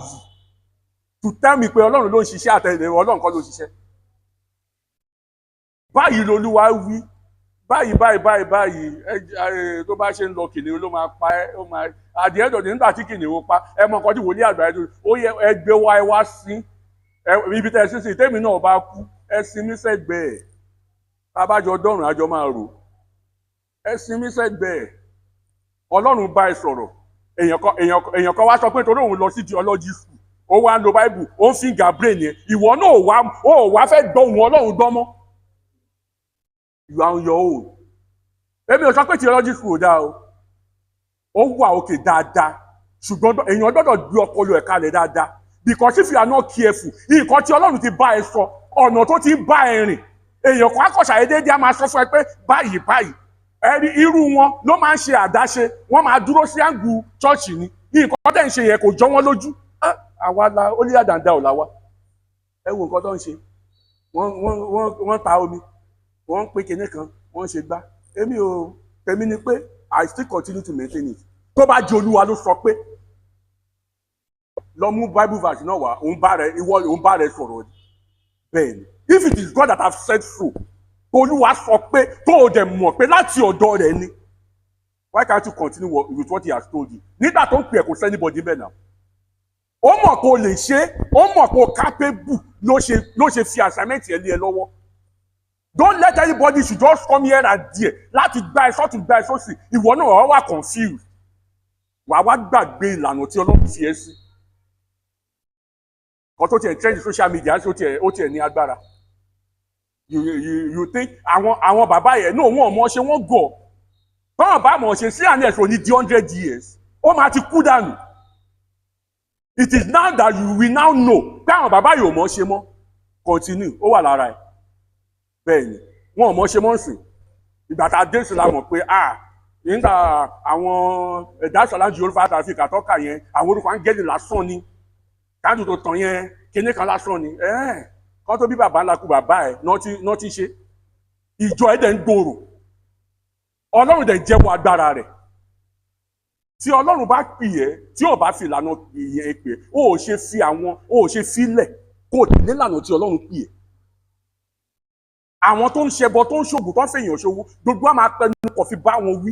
to tell me pé Ọlọ́run ló ń ṣiṣẹ́ àtẹ̀lé Ọlọ́run kọ́ ló ń ṣiṣẹ́? Báyìí lolúwa wí, báyìí tó bá ṣe ń lọ kìnìún ló máa pa ẹ́, ó máa àdìẹ́dọ̀ nígbà tí kìnìún pa ẹ mọ nǹkan tí wòlíì àgbà ẹ̀dùn ó yẹ ẹgbẹ́ wa ẹ wá sí ibi tẹ́ ẹ sísìn tèmi náà bá kú ẹ sin mí sẹ́gbẹ̀ẹ́ tábàjọ dọ́rùn àjọ máa rò ẹ sin mí sẹ́gbẹ̀ẹ́ Ọlọ́run bá ẹ sọ̀rọ̀ èèyàn kan wá sọ pé torí òun lọ sí theology school ó wá ń lo bible ó ń finger brain yẹn ìwọ náà ò wá fẹ́ gbọ́ ohùn ọlọ́run gbọ́ mọ́ you are on your own èmi ò sọ pé theology school ò dáa o ó wà òkè dáadáa ṣùgbọ́n èèyàn gbọ́dọ̀ gbé ọpọlọ ẹ̀ kalẹ̀ dáadáa because if you are not careful nǹkan tí ọlọ́run ti bá ẹ sọ ọ̀nà tó ti ń bá ẹ rìn èèyàn kan akọ̀ṣà déédéé á máa sọ fún ẹ pé báyìí ẹni irú wọn ló máa ń ṣe àdáṣe wọ́n máa dúró sí àǹgù chọ́ọ̀chì ni nǹkan tẹ̀ ń ṣe yẹn kò jọ wọ́n lójú àwa la ó ní àdàndà ò láwa ẹ wo nǹkan tó ń ṣe wọ́n ta omi wọ́n ń pé kinní kan wọ́n ń ṣe gbá èmi ni pé I still continue to maintain it tó bá jẹ́ olúwa ló sọ pé lọ mú bible verse náà wá òun bá rẹ sọ̀rọ̀ bẹ́ẹ̀ ni if it is God that have said so olúwa sọ pé tó o dẹ̀ mọ̀ pé láti ọ̀dọ̀ rẹ̀ ni why can't you continue with what he has told you nígbà tó ń pè ẹ́ kò sẹ́nibọ̀dì bẹ́ẹ̀ náà ó mọ̀ pé o lè ṣe ó mọ̀ pé o capable ló ṣe fi assignment yẹn lé ẹ lọ́wọ́ don't let anybody should just come here and there láti gba ẹ sọ́tún gba ẹ sósì ìwọ náà wà confused wàá wá gbàgbé ìlànà tí ọlọ́run fi ẹ́ sí kan tó tiẹ̀ trend social media ó tiẹ̀ ní agbára you think àwọn bàbá yẹn náà wọn mọ̀ ṣe wọ́n gọ̀ báwọn bá mọ̀ ṣe sí àná ẹ̀sùn ní di 100 years ó máa ti kú dànù it is now that you will now know pé àwọn bàbá yìí ò mọ̀ ṣe mọ́ continue ó wà lára ẹ̀ bẹ́ẹ̀ ni wọn ò mọ̀ ṣe mọ́ sìn ìgbà tá a dé sí la mọ̀ pé nígbà àwọn ẹ̀dá ṣọláńjì Yorùbá Áfíríkà tọ́ka yẹn àwọn orúkọ áńgẹ́lì lásán ni káàdù tó tàn yẹn kíní kan lásán ni kọ́ tó bí bàbá ńlá kú bàbá ẹ̀ náà ti ṣe ìjọ ẹ̀ dẹ̀ ń gbòòrò ọlọ́run dẹ̀ jẹ́wọ́ agbára rẹ̀ tí ọlọ́run bá pè ẹ́ tí ò bá fi ìlànà ìyẹn pè ó ṣe filẹ̀ kó o tẹ̀lé ìlànà tí ọlọ́run pè ẹ́ àwọn tó ń ṣẹbọ tó ń ṣògùn tó ń fèèyàn ṣòwò gbogbo á máa pẹnu kò fi bá wọn wí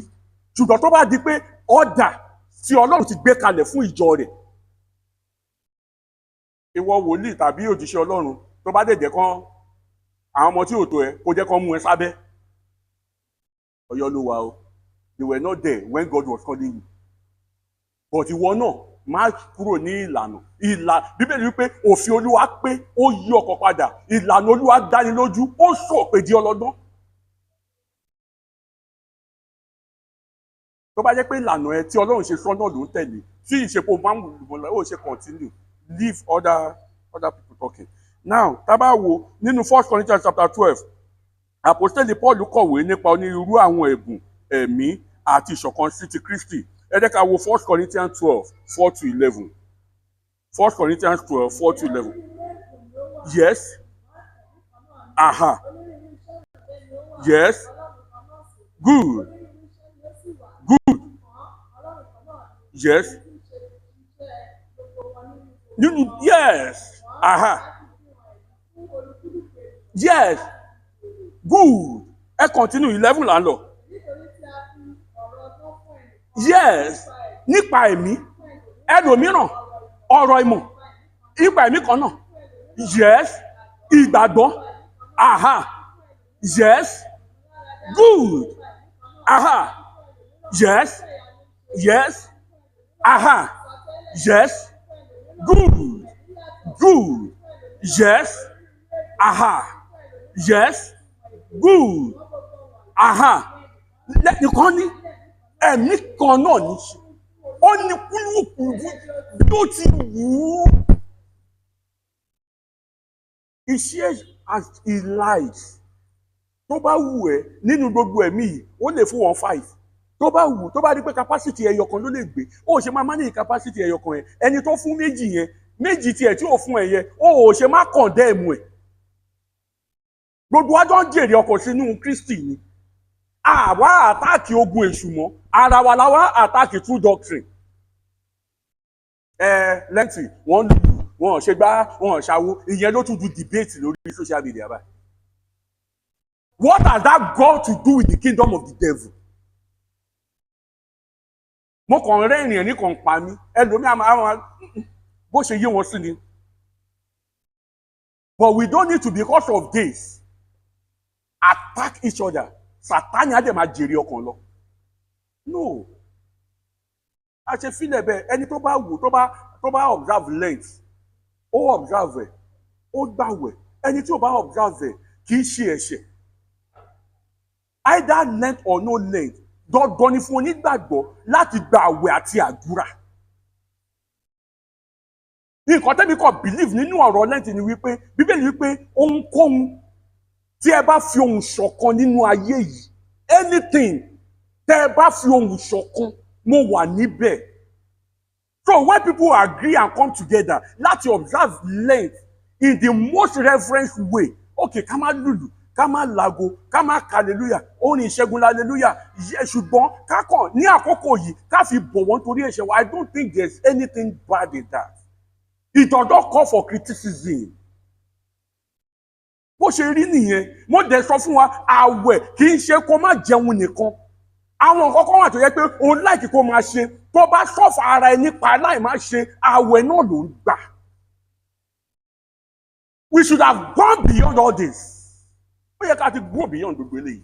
ṣùgbọ́n tó bá di pé ọ̀dà tí ọlọ́run ti gbé kalẹ̀ fún ìjọ rẹ̀ ìwọ wòlíì tàbí òjíṣẹ́ ọlọ́run tó bá dẹ̀ jẹ́ kán àwọn ọmọ tí ò tó ẹ kó jẹ́ kán mú ẹ sábẹ́ ọ̀yọ́ ló wà o they were not there when God was calling you but ìwọ náà má kúrò ní ìlànà bíbélì wípé òfin olúwa pé ó yí ọkọ̀ padà ìlànà olúwa dáni lójú ó sọ pé di ọlọ́gbọ́n tó bá jẹ́ pé ìlànà ẹ tí ọlọ́run ṣe sọ́nà ló ń tẹ̀lé tí ìṣepò máa ń wù ó ṣe continue leave other people talking. Now tá bá wò nínú 1 Corinthians chapter 12 àpọ́stélì Paul kọ̀wé nípa onírúurú àwọn ẹ̀bùn ẹ̀mí àti ìṣọ̀kan sí ti Kristi ẹ jẹ́ ká wo 1 Corinthians 12 4-11 1 Corinthians 12 4-11 yes yes good yes yes yes good ẹ continue 11 là ń lọ yes nípa ẹ̀mí ẹlòmíràn ọ̀rọ̀ ìmọ̀ nípa ẹ̀mí kan náà yes ìgbàgbọ́ yes good yes yes yes good yes yes good nìkan ní ẹ̀mí kan náà ní ṣe ó ní kúlùkùlù bí ó ti wù ú iṣẹ́ as he lies tó bá wù ẹ́ nínú gbogbo ẹ̀mí yìí ó lè fún wọn 5 tó bá wù tó bá rí pé capacity ẹyọ kan ló lè gbé ó ṣe máa manage capacity ẹyọ kan yẹn ẹni tó fún méjì yẹn méjì tiẹ̀ tí ò fún ẹ yẹn ó ṣe má condemn ẹ̀ gbogbo àjọ ń jèrè ọkọ̀ sínú Kristi ni àwa àtáàkì ogun èṣù mọ́ ara wa la wá àtáàkì true doctrine lẹ́ǹtì wọ́n lù wọ́n ṣe gbá wọ́n ṣàwo ìyẹn ló tún du debate lórí social media báyìí what has that got to do with the kingdom of the devil mo kàn rẹ́rìn ẹ̀ ní kàn pa mí ẹlòmí àwọn bó ṣe yé wọn sí ni but we don't need to because of this attack each other Sátánì á dẹ̀ máa jèrè ọkàn lọ no a ṣe fílẹ̀ bẹ́ẹ̀ ẹni tó bá wù tó bá observe length ó observe ẹ̀ ó gbàwẹ̀ ẹni tí ò bá observe ẹ̀ kì í ṣe ẹ̀ṣẹ̀ either length or no length dandan ni fún onígbàgbọ́ láti gba àwẹ̀ àti àdúrà. Nǹkan tẹ́mi kàn believe nínú ọ̀rọ̀ length ni wípé bíbélì wípé ohunkóhun tí ẹ bá fi ohùn ṣọ̀kan nínú ayé yìí anything tẹ́ ẹ bá fi ohùn ṣọ̀kan mo wà níbẹ̀. So when people agree and come together láti observe length in the most reverent way okay ká má lùlù ká má lago ká má hallelujah orin ìṣẹ́gun hallelujah ṣùgbọ́n ká kàn ní àkókò yìí ká fi bọ̀wọ̀ nítorí ẹ̀ṣẹ̀ wa I don't think there's anything bad in that. It does not call for criticism. Bó ṣe rí nìyẹn mo dẹ̀ sọ fún wa àwẹ̀ kì í ṣe kó má jẹun nìkan àwọn nǹkan kan wà tó yẹ pé òun láìkí kó máa ṣe tó bá ṣọ́fà ara ẹ nípa láì má ṣe àwẹ̀ náà ló ń gbà. We should have gone beyond all this. Ó yẹ ká ti go beyond gbogbo eléyìí.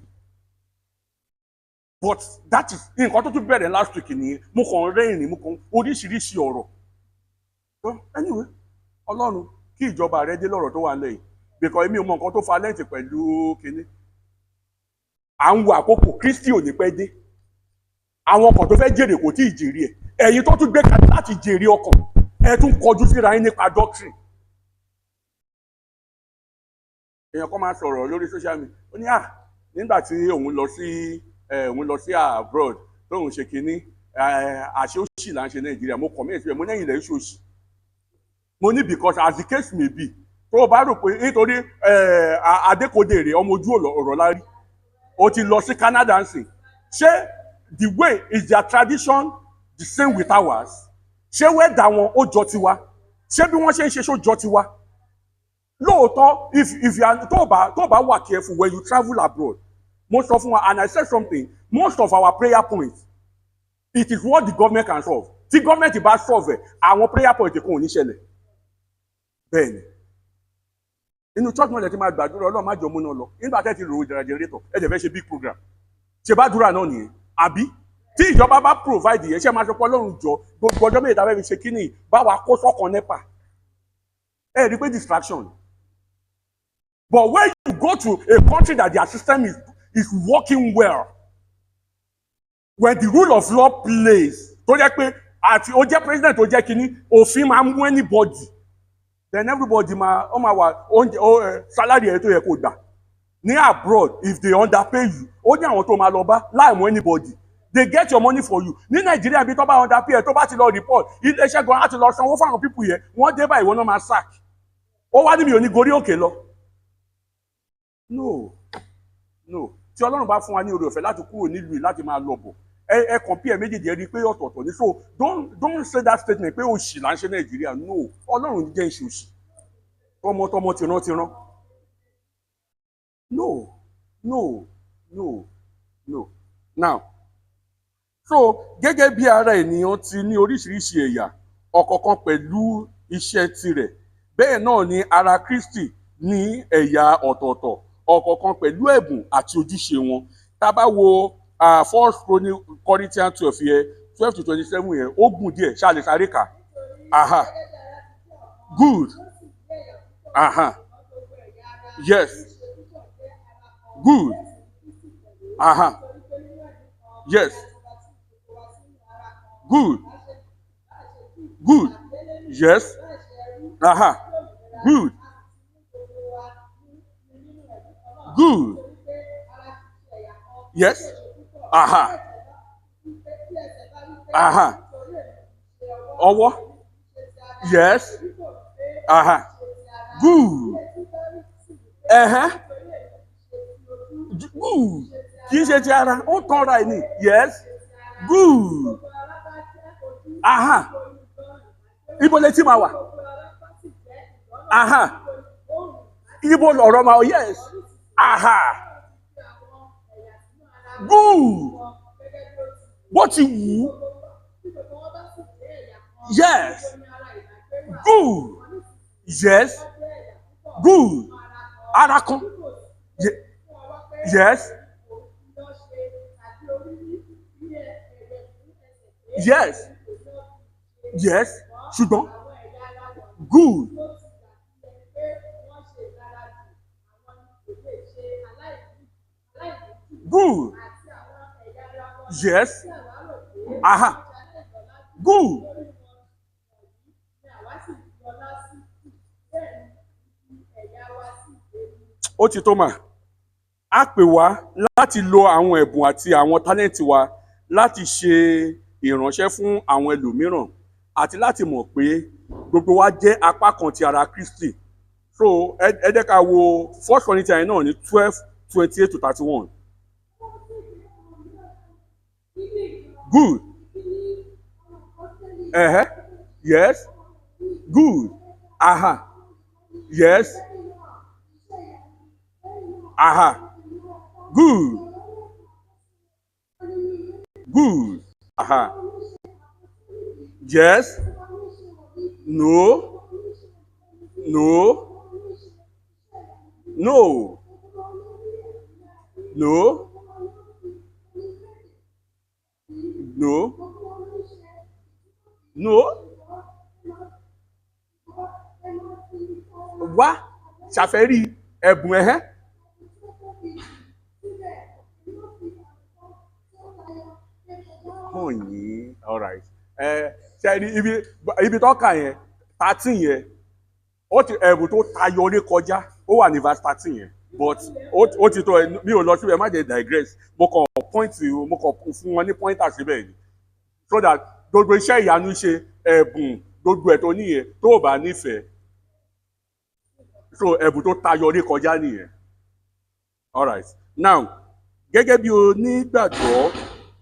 But that is nǹkan tó tún bẹ̀rẹ̀ last week nìyẹn mo kàn rẹ́rìn-ín mo kàn oríṣiríṣi ọ̀rọ̀. Anyway Ọlọ́run kí ìjọba rẹ dé lọ́rọ̀ tó wà lẹ́yìn because èmi ò mọ nǹkan tó fa lẹ́ǹtì pẹ̀lú kinní. À ń wo àkókò Kristi ò ní pẹ́ dé. Àwọn ọkàn tó fẹ́ jèrè kò tí ì jèrè ẹ̀ ẹ̀yin tó tún gbé kalẹ̀ láti jèrè ọkàn ẹ̀ tún kọjú síra yín nípa doctrine. Èèyàn kan máa sọ̀rọ̀ lórí social media ó ní nígbà tí òun lọ sí abroad tóun ṣe kinní àṣẹ òṣì là ń ṣe Nàìjíríà mo kọ̀ mẹ́sì rẹ̀ mo lẹ́yìn ilẹ̀ ṣòṣì. Mo ní because as the case may be tó o bá rò pé nítorí Adékòdèrè ọmọ ojú ọ̀rọ̀ lárí o ti lọ sí Canada ń sìn ṣé the way is their tradition the same with ours ṣé wẹ́dà wọn ó jọ tiwa ṣé bí wọ́n ṣe ń ṣe ṣó jọ tiwa lóòótọ́ if you are tó o bá wà careful when you travel abroad mo sọ fún wa and I said something most of our prayer points it is what the government can solve tí government bá solve ẹ̀ àwọn prayer points kò ní ṣẹlẹ̀ bẹ́ẹ̀ni inú church náà lè ti máa gbàdúrà Ọlọ́run má jọ múná lọ nígbà tẹ́ ti rò generator ẹ̀ dẹ̀ fẹ́ ṣe big program ṣe bá dúrà náà nìyẹn àbí tí ìjọba bá provide yẹn ṣe máa sọ pé Ọlọ́run jọ gbogbo ọjọ́ méjì tàbí ṣe kíní báwa kó sọ́kàn NEPA ẹ rí pé distraction but when you go to a country that their system is working well when the rule of law plays tó jẹ́ pé àti ó jẹ́ president tó jẹ́ kíní òfin máa mú anybody then everybody máa wà oúnjẹ salary ẹ̀ tó yẹ kó gbà ní abroad if they underpay you ó ní àwọn tó máa lọ bá láì mú anybody they get your money for you ní Nàìjíríà bí tó bá underpay ẹ̀ tó bá ti lọ report iléeṣẹ́ gan láti lọ sanwó fún àwọn people yẹn wọ́n dé báyìí wọ́n náà máa sack ó wá ní mi ò ní gorí òkè lọ no tí Ọlọ́run bá fún wa ní oore ọ̀fẹ́ láti kúrò nílùú yìí láti máa lọ bọ̀ ẹ compare méjèèjì ẹ rí i pé ọ̀tọ̀ọ̀tọ̀ ní so don't say that statement pé òṣì là ń ṣe Nàìjíríà no Ọlọ́run jẹ́ ìṣe òṣì tọmọtọmọ tìran no now so gẹ́gẹ́ bí ara ènìyàn ti ní oríṣiríṣi ẹ̀yà ọ̀kọ̀ọ̀kan pẹ̀lú iṣẹ́ tirẹ̀ bẹ́ẹ̀ náà ni ara Kristi ní ẹ̀yà ọ̀tọ̀ọ̀tọ̀ ọ̀kọ̀ọ̀kan pẹ̀lú ẹ̀bùn àti ojúṣe wọn tá a bá wo 1 Corinthians 12 yẹn 12 to 27 yẹn ó gùn díẹ̀ ṣáàlẹ̀ sáré kà good yes good yes good yes good yes ọwọ́ yes good good kì í ṣe ti ara ó tọ́ra ẹ̀ ní yes good ibo létí máa wà ibo lọ̀rọ̀ máa yes good bó ti wù ú yes good yes good ara kan yes yes yes ṣùgbọ́n good good yes aha good ó ti tó mà á pè wá láti lo àwọn ẹ̀bùn àti àwọn tálẹ́ǹtì wa láti ṣe ìránṣẹ́ fún àwọn ẹlòmíràn àti láti mọ̀ pé gbogbo wa jẹ́ apá kan ti ara Kristi. So ẹ jẹ́ ká wo 1 Corinthians náà ní 12:28 to 31. Good. Yes. Good. Aha. Yes. Aha. Good. Good. Aha. Yes. No. No. No. No. No. No. Wá ṣàfẹ́rí ẹ̀bùn ẹ̀hẹ́. Hàn yín all right. Ṣe ni ibi tó kà yẹn 13 yẹn ó ti ẹ̀bùn tó tayọ orí kọjá ó wà ní verse 13 yẹn but ó ti tó mi ò lọ síbẹ̀ má jẹ́ digress mo kàn fún wọn ní pointer síbẹ̀ ni so that gbogbo iṣẹ́ ìyanu ṣe ẹ̀bùn gbogbo ẹ̀ tó níyẹn tó o bá nífẹ̀ẹ́ so ẹ̀bùn tó tayọ orí kọjá nìyẹn all right now gẹ́gẹ́ bí onígbàgbọ́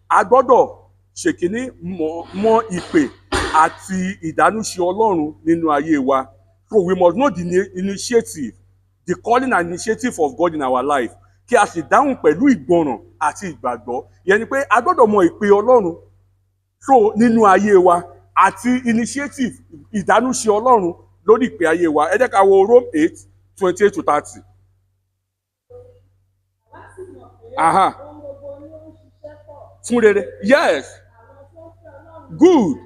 a gbọ́dọ̀ ṣèkíní mọ ìpè àti ìdánúṣe Ọlọ́run nínú ayé wa. So we must know the initiative, the calling and initiative of God in our life. Kí a sì dáhùn pẹ̀lú ìgbọràn àti ìgbàgbọ́. Ìyẹn ni pé a gbọ́dọ̀ mọ ìpè Ọlọ́run so nínú ayé wa àti initiative ìdánúṣe Ọlọ́run lórí ìpè ayé wa. Ẹ jẹ́ ká wo Rome 8:28 to 30. Aha. Fún rere. Yes. Good.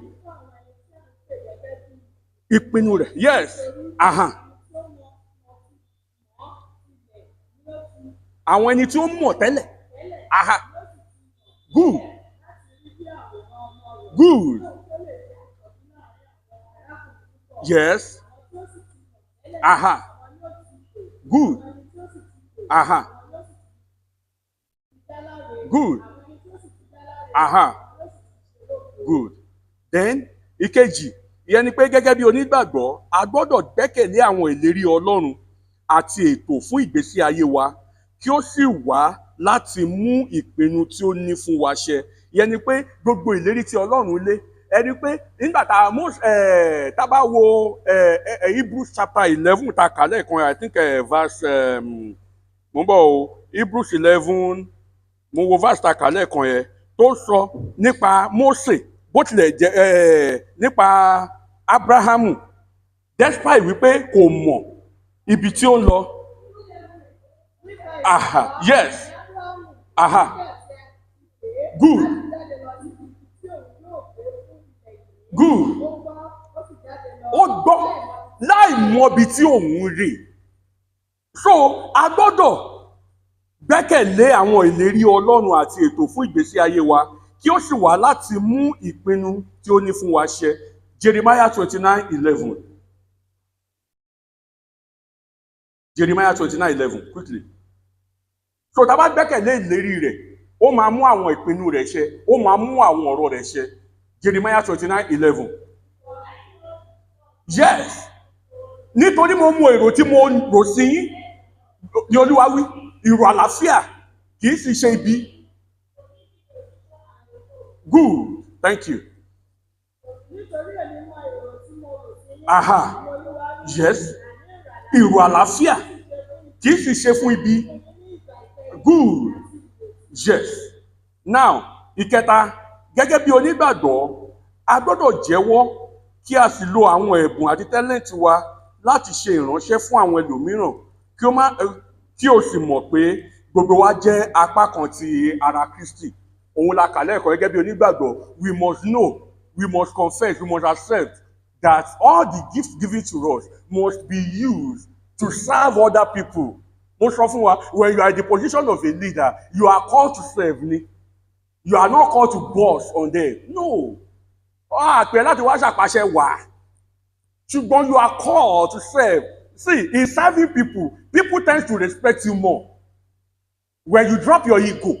Ìpinnu rẹ̀. Yes. Aha. Àwọn ẹni tí ó mọ̀ tẹ́lẹ̀. Aha. Good. Good. Yes. Aha. Good. Aha. Good. Aha. Good. Then ìkejì ìyẹn ni pé gẹ́gẹ́ bí onígbàgbọ́ a gbọ́dọ̀ gbẹ́kẹ̀lé àwọn ìlérí Ọlọ́run àti ètò fún ìgbésí ayé wa kí ó sì wá láti mú ìpinnu tí ó ní fún wa ṣẹ. Ìyẹn ni pé gbogbo ìlérí tí Ọlọ́run lé ẹni pé nígbà tá a bá wo Hebrews chapter 11 ta kà lẹ́ẹ̀kan I think verse mo ń bọ̀ o Hebrews 11 mo wo verse ta kà lẹ́ẹ̀kan yẹn tó sọ nípa Mósè bó tilẹ̀ jẹ́ nípa Abrahamu despite wípé kò mọ̀ ibi tí ó ń lọ. Aha yes aha good good ó gbọ́ láì mọ ibi tí òun rè so a gbọ́dọ̀ gbẹ́kẹ̀lé àwọn ìlérí Ọlọ́run àti ètò fún ìgbésí ayé wa kí ó sì wá láti mú ìpinnu tí ó ní fún wa ṣẹ. Jeremiah 29:11. Jeremiah 29:11 quickly. So tá bá gbẹ́kẹ̀lé ìlérí rẹ̀ ó máa mú àwọn ìpinnu rẹ̀ ṣẹ ó máa mú àwọn ọ̀rọ̀ rẹ̀ ṣẹ. Jeremiah 29:11. Yes. Nítorí mo mọ èrò tí mo rò sí yín ni Olúwa wí èrò àlàáfíà kì í sì ṣe ibi. Good. Thank you. Aha. Yes. Èrò àlàáfíà kì í sì ṣe fún ibi. Good. Yes. Now, ìkẹta, gẹ́gẹ́ bí onígbàgbọ́, a gbọ́dọ̀ jẹ́wọ́ kí a sì lo àwọn ẹ̀bùn àti tẹ́lẹ̀ntì wa láti ṣe ìránṣẹ́ fún àwọn ẹlòmíràn kí o sì mọ̀ pé gbogbo wa jẹ́ apá kan ti ara Kristi. Òun la kà lẹ́ẹ̀kan gẹ́gẹ́ bí onígbàgbọ́ we must know we must confess, we must accept that all the gifts given to us must be used to serve other people. Most often, when you are in the position of a leader, you are called to serve me. You are not called to boss on them. No. Pè láti wá ṣàpàṣẹ wà. Ṣùgbọ́n you are called to serve. See, in serving people, people tend to respect you more. When you drop your ego,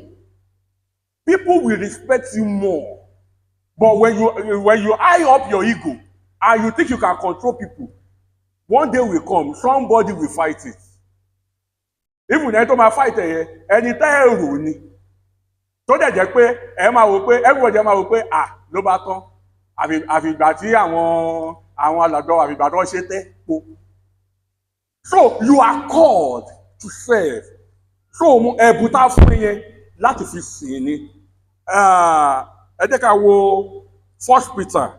people will respect you more. But when you high up your ego and you think you can control people, one day will come, somebody will fight it. Even ẹni tó máa fight ẹ̀yẹ, ẹni tẹ́ ẹ rò ni. Tó dẹ̀ jẹ́ pé ẹ máa wò pé everybody máa wò pé ló bá tán. Àfìgbà tí àwọn alàgbà àfìgbà tó ṣe tẹ́ po. So you are called to serve. So ẹ̀bùn tá a fún yẹn láti fi sìn ni. Ẹ jẹ́ ká wo 1 Peter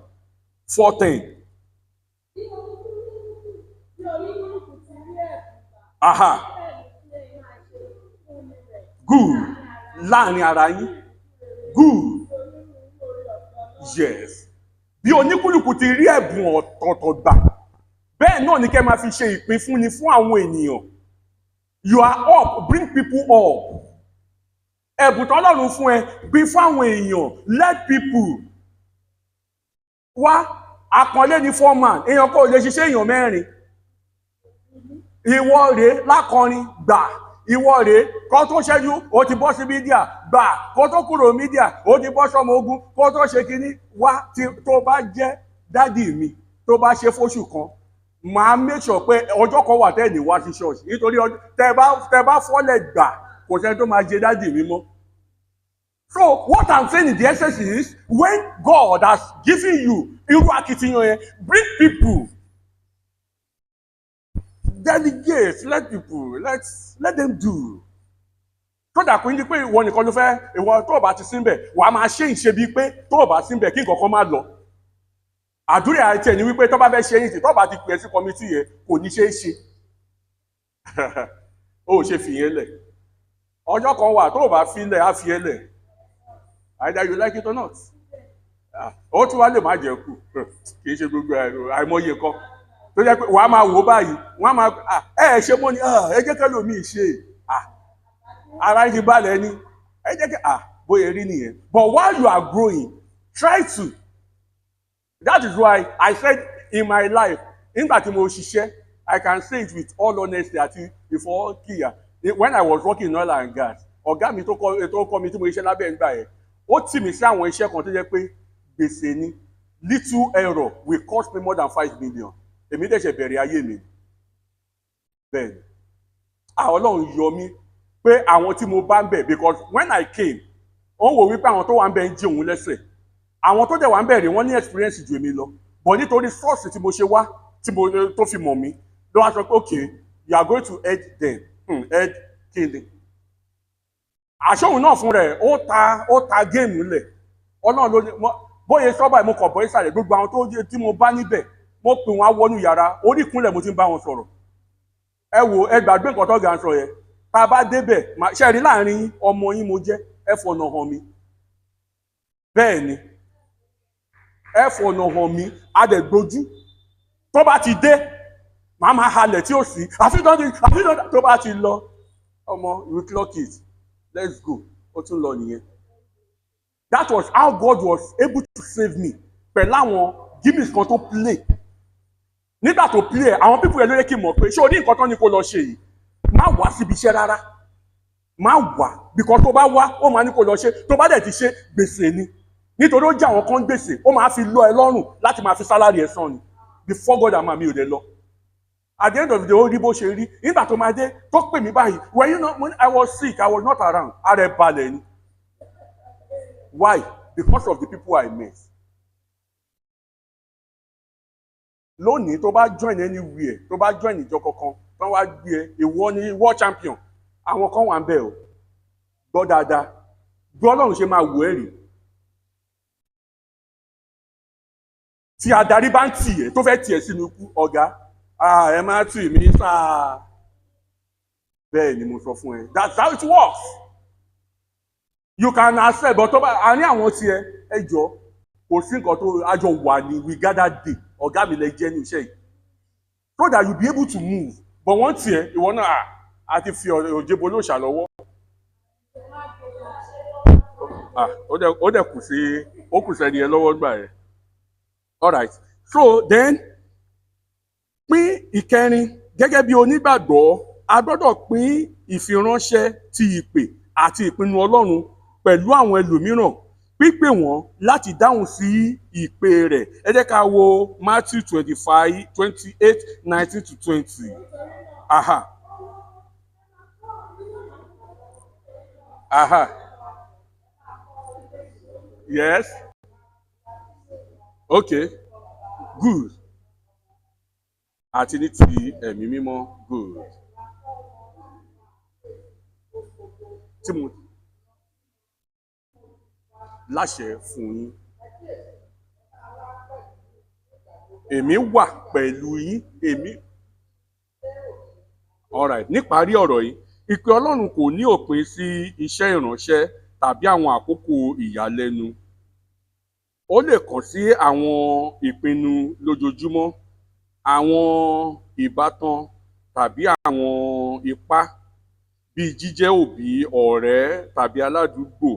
4:10. Good. Láàrin ara yín. Good. Yes. Bí oníkúlùkù ti rí ẹ̀bùn ọ̀tọ̀ọ̀tọ̀ gbà, bẹ́ẹ̀ náà ni kẹ́ máa fi ṣe ìpín fúnni fún àwọn ènìyàn. You are up, bring people up. Ẹ̀bùn tọ́lọ́run fún ẹ, pín fún àwọn èèyàn, let people. Wá, àkànlé ni foreman, èèyàn kò lè ṣiṣẹ́ èèyàn mẹ́rin. Ìwọ rèé lákọrin gbà. Ìwọ rèé kó tó ṣẹ́jú ó ti bọ́ sí mídíà gbà, kó tó kúrò mídíà ó ti bọ́ sọ́mọ ogun, kó tó ṣe kínní wá tó bá jẹ́ dádì mi tó bá ṣe fóṣù kan màá make sure pé ọjọ́ kan wà tẹ́ẹ̀ ní wá sí ṣọ́ọ̀ṣì nítorí tẹ́ bá fọ́lẹ̀ gbà kò sẹ́ni tó máa jẹ dádì mi mọ́. So what I'm saying in the essence is when God has given you irú akitiyan yẹn, bring people. Delegate, let people, let them do. Kódà kò ní pé ìwọ nìkan ló fẹ́, ìwọ tó bá ti síbẹ̀, wàá máa ṣe ìṣe bíi pé tó bá síbẹ̀ kí nǹkan kan máa lọ. Àdúrà àti ẹni wípé tó bá fẹ́ ṣe yìí tó bá ti pè sí kọmitì yẹn kò ní ṣe é ṣe. Ó ṣe fìyẹn lẹ̀. Ọjọ́ kan wà tó bá fi lẹ̀ á fi ẹ lẹ̀. Either you like it or not. Ó tún wá lè má jẹ́ kù. Kì í ṣe gbogbo àìmọye kan. Tó jẹ́ pé wàá máa wò báyìí, wọ́n máa ṣe mọ́ ni ẹ jẹ́ kẹ́ lómi ṣe ara yìí balẹ̀ ni ẹ jẹ́ kẹ́ bóyá rí nìyẹn. But while you are growing, try to. That is why I said in my life, nígbà tí mo ṣiṣẹ́, I can say it with all honesty àti before kíyà. When I was working in oil and gas, ọ̀gá mi tó kọ́ mi tí mo ṣiṣẹ́ lábẹ́ ìgbà yẹn, ó tì mí sí àwọn iṣẹ́ kan tó jẹ́ pé gbèsè ni. Little error will cost me more than 5 million. Èmi dẹ̀ ṣe bẹ̀rẹ̀ ayé mi. Bẹ́ẹ̀ni. Ọlọ́run yọ mí pé àwọn tí mo bá ń bẹ̀ because when I came, wọ́n wò wípé àwọn tó wà ń bẹ̀ ń jí òun lẹ́sẹ̀. Àwọn tó dẹ̀ wà ń bẹ̀ rí wọ́n ní experience ju èmi lọ. But nítorí source tí mo ṣe wá tó fi mọ̀ mí, ló wá sọ pé okay, you are going to head them. Head kíni. Àṣọ́hun náà fún rẹ̀ ó ta géèmù lẹ̀. Ọlọ́run ló ní bóyá sọ́bà mo kọ̀ bọ́ ìsàlẹ̀ gbogbo àwọn tí mo bá níbẹ̀. Mo pè wọ́n wọnú yàrá orí ìkúnlẹ̀ mo ti ń bá wọn sọ̀rọ̀. Ẹ wò ẹ gbàgbé nǹkan tó ga ń sọ yẹn. Tá a bá débẹ̀ ṣe rí láàrin ọmọ yín mo jẹ́ ẹ fọ̀nà hàn mi. Bẹ́ẹ̀ ni ẹ fọ̀nà hàn mi adẹ̀gbójú. Tó bá ti dé màá máa halẹ̀ tí ó sì àfihàn tó bá ti lọ ọmọ we clock it let's go ó tún lọ nìyẹn. That was how God was able to save me pẹ̀lú àwọn gimmicks kan tó play. Nígbà tó play àwọn people ẹ̀ ló yẹ kí n mọ̀ pé ṣé o ní nǹkan tán ni kó lọ ṣe yìí má wá síbi iṣẹ́ rárá má wá because tó bá wá ó máa ní kó lọ ṣe tó bá dẹ̀ ti ṣe gbèsè ni nítorí ó jẹ́ àwọn kan gbèsè ó máa fi lọ ẹ lọ́rùn láti máa fi sálárì ẹ̀ san ni before God àmà mi ò dé lọ. At the end of the day ó rí bó ṣe rí nígbà tó máa dé tó pè mí báyìí well you know when I was sick I was not around ara ẹ̀ balẹ̀ ni. Why? Because of the people I met. Lónìí tó bá join anywhere tó bá join ìjọ kankan tó wá gbé ẹ ìwọ ni world champion àwọn kan wà ń bẹ̀ o gbọ́ dáadáa bí Ọlọ́run ṣe máa wò ẹ́ rí tí adarí bá ń tì ẹ́ tó fẹ́ tì ẹ́ sínú ikú ọ̀gá ẹ má tì mí sáà bẹ́ẹ̀ ni mo sọ fún ẹ that's how it works you can accept but tó bá àárín àwọn tiẹ̀ ẹ jọ kò sí nǹkan tó àjọ wà ní we gather day ọ̀gá mi lẹ jẹ́ ní iṣẹ́ yìí so that you be able to move but wọ́n tiẹ̀ ìwọ náà àti fi òjebo ló ṣàlọ́wọ́ ó dẹ̀ kù sí ó kù sẹ́ni ẹ lọ́wọ́ gbà ẹ̀ alright so then pín ìkẹrin gẹ́gẹ́ bí onígbàgbọ́ a gbọ́dọ̀ pín ìfiránṣẹ́ ti ìpè àti ìpinnu Ọlọ́run pẹ̀lú àwọn ẹlòmíràn pípè wọ́n láti dáhùn sí ìpè rẹ̀ ẹ jẹ́ ká wo Matthew 28:19-20. Aha. Yes. Okay. Good. Àti ní ti ẹ̀mí mímọ́ good. Tí mo láṣẹ fún yín. Èmi wà pẹ̀lú yín. Alright, níparí ọ̀rọ̀ yìí, ìpè Ọlọ́run kò ní òpin sí iṣẹ́ ìránṣẹ́ tàbí àwọn àkókò ìyàlẹ́nu. Ó lè kàn sí àwọn ìpinnu lójoojúmọ́, àwọn ìbátan tàbí àwọn ipá bíi jíjẹ́ òbí, ọ̀rẹ́ tàbí aládùúgbò.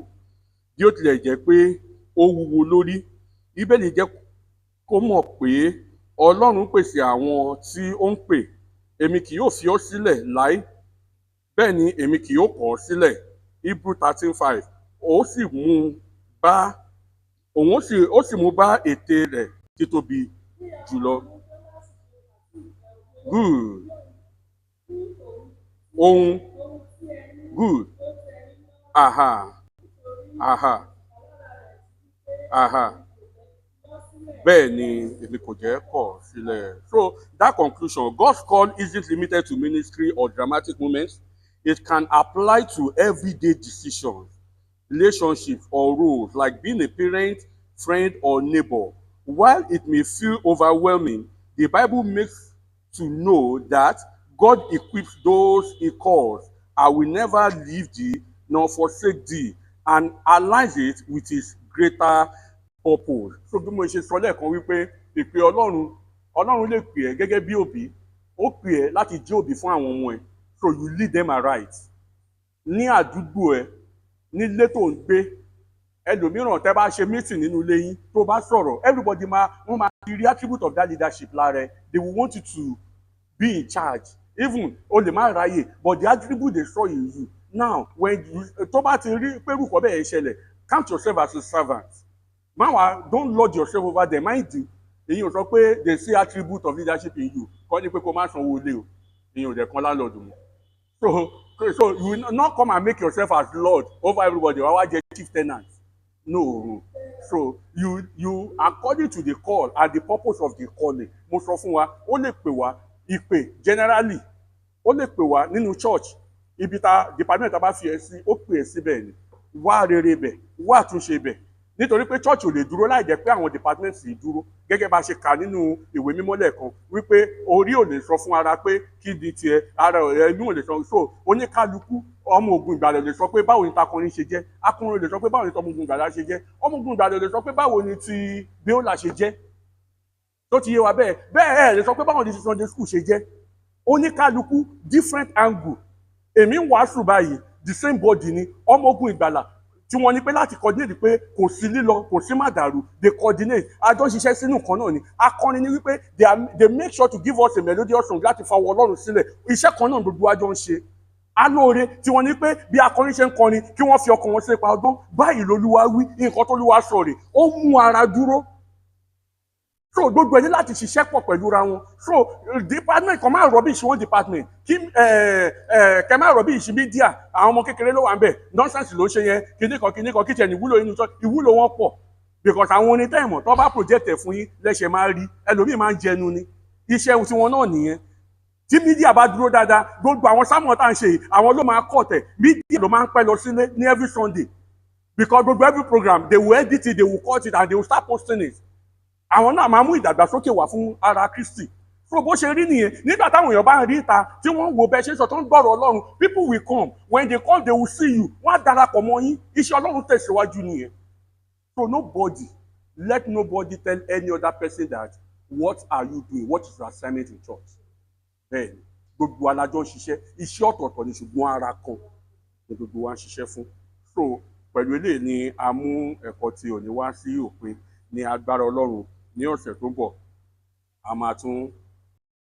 Bí ó tilẹ̀ jẹ́ pé ó wúwo lórí, Bíbélì jẹ́ kó mọ̀ pé Ọlọ́run pèsè àwọn tí ó ń pè. Èmi kì yóò fi ọ́ sílẹ̀ láé, bẹ́ẹ̀ ni èmi kì yóò kọ̀ ọ́ sílẹ̀. Hebrew 13:5. Ó sì mú bá ète rẹ̀ títóbi jùlọ. Good. Ohun good. Bẹ́ẹ̀ ni èmi kò jẹ́ kọ̀ sílẹ̀. So that conclusion, God's call isn't limited to ministry or dramatic moments. It can apply to everyday decisions, relationships or roles like being a parent, friend or neighbor. While it may feel overwhelming, the Bible makes to know that God equips those he calls. I will never leave thee nor forsake thee, and aligns it with his greater purpose. So bí mo ṣe sọ lẹ́ẹ̀kan wípé ìpè Ọlọ́run lè pè ẹ́ gẹ́gẹ́ bí òbí, ó pè ẹ́ láti jẹ́ òbí fún àwọn ọmọ ẹ̀, so you lead them aright. Ní àdúgbò ẹ, nílé tó ń gbé, ẹlòmíràn tẹ́ bá ṣe meeting nínú ilé yín tó bá sọ̀rọ̀, everybody wọ́n máa rí attribute of that leadership lára ẹ. They will want you to be in charge. Even o lè má ráyè, but the attribute they saw in you. Now when tó bá ti rí pé rúkọ bẹ́ẹ̀ ṣẹlẹ̀, count yourself as a servant. Don't lord yourself over them. Mind you, èyí ò sọ pé they see attribute of leadership in you. Kọ́ ni pé kó má sanwó ilé o. Èyí ò dẹ̀ kan landlord mu. So you will not come and make yourself as lord over everybody. Wàá wá jẹ chief tenant. No. So you according to the call and the purpose of the calling. Mo sọ fún wa, ó lè pè wá ìpè generally. Ó lè pè wá nínú church. Ibi department tá bá fi ẹ sí, ó pè ẹ́ síbẹ̀ ni. Wá rere bẹ̀, wá àtúnṣe bẹ̀. Nítorí pé church ò lè dúró láì jẹ́ pé àwọn departments yìí dúró. Gẹ́gẹ́ bá ṣe kà nínú ìwé mímọ́ lẹ́ẹ̀kan wípé orí ò lè sọ fún ara pé kí di tiẹ̀, ara ẹnu ò lè sọ. So oníkálukú ọmọ ogun ìgbàlẹ̀ lè sọ pé báwo ni takọrin ṣe jẹ́, akọrin lè sọ pé báwo ni tọmọ ogun ìgbàlẹ̀ ṣe jẹ́, ọmọ ogun ìgbàlẹ̀ lè sọ pé báwo ni ti Bíólà ṣe jẹ́. Tó ti yé wa bẹ́ẹ̀ lè sọ pé báwo ni ti Sunday school ṣe jẹ́. Oníkálukú different angle. Èmi ń wàásù báyìí the same body ni ọmọ ogun ìgbàlà tí wọ́n ní pé láti coordinate pé kò sí lílọ kò sí má dàrú, they coordinate, àjọ ń ṣiṣẹ́ sínú kan náà ni. Akọrin ni wípé they make sure to give us a melodious song láti fa ọwọ́ Ọlọ́run sílẹ̀. Iṣẹ́ kan náà gbogbo àjọ ń ṣe. Alóore tí wọ́n ní pé bí akọrin ṣe ń kọrin kí wọ́n fi ọkàn wọn sí ipa ọgbọ́n, báyìí lolúwa wí, nǹkan tó lúwa sọ rè, ó mú ara dúró. So gbogbo ẹni láti ṣiṣẹ́ pọ̀ pẹ̀lú ra wọn. So department kan máa rubbish one department kí kẹ máa rubbish media, àwọn ọmọ kékeré ló wà ń bẹ̀, nonsense ló ṣe yẹn, kíní kan kí tiẹ̀ ní ìwúlò inú sọ, ìwúlò wọn pọ̀ because àwọn onítẹ̀mọ̀ tó bá project ẹ̀ fún yín lẹ́sẹ̀ máa rí, ẹlòmíì máa ń jẹnu ni, iṣẹ́ tí wọn náà nìyẹn. Tí media bá dúró dáadáa, gbogbo àwọn sámọ̀ tá à ń ṣe àwọn ló máa kọ̀ tẹ̀, media ló máa ń pẹ́ lọ sílé ní every Sunday because gbogbo every program they will edit it, they will cut it and they will start posting it. Àwọn náà máa mú ìdàgbàsókè wá fún ara Kristi. So bó ṣe rí nìyẹn, nígbà táwọn èèyàn bá ń rí ìta tí wọ́n wo bẹ́ẹ̀ ṣe sọ tó ń gbọ́rọ̀ Ọlọ́run, people will come, when they come they will see you, wọ́n á darapọ̀ mọ́ yín, iṣẹ́ Ọlọ́run tẹ̀síwájú nìyẹn. So nobody Let nobody tell any other person that what are you doing, what is your assignment in church. Bẹ́ẹ̀ni gbogbo alájọ ń ṣiṣẹ́, iṣẹ́ ọ̀tọ̀ọ̀tọ̀ ni ṣùgbọ́n ara kan ni gbogbo wa ń ṣiṣẹ́ fún. So pẹ̀lú eléyìí ni a mú ẹ̀kọ́ tí òní wá sí òpin. Ní agbára Ọlọ́run ní ọ̀sẹ̀ tó ń bọ̀ a máa tún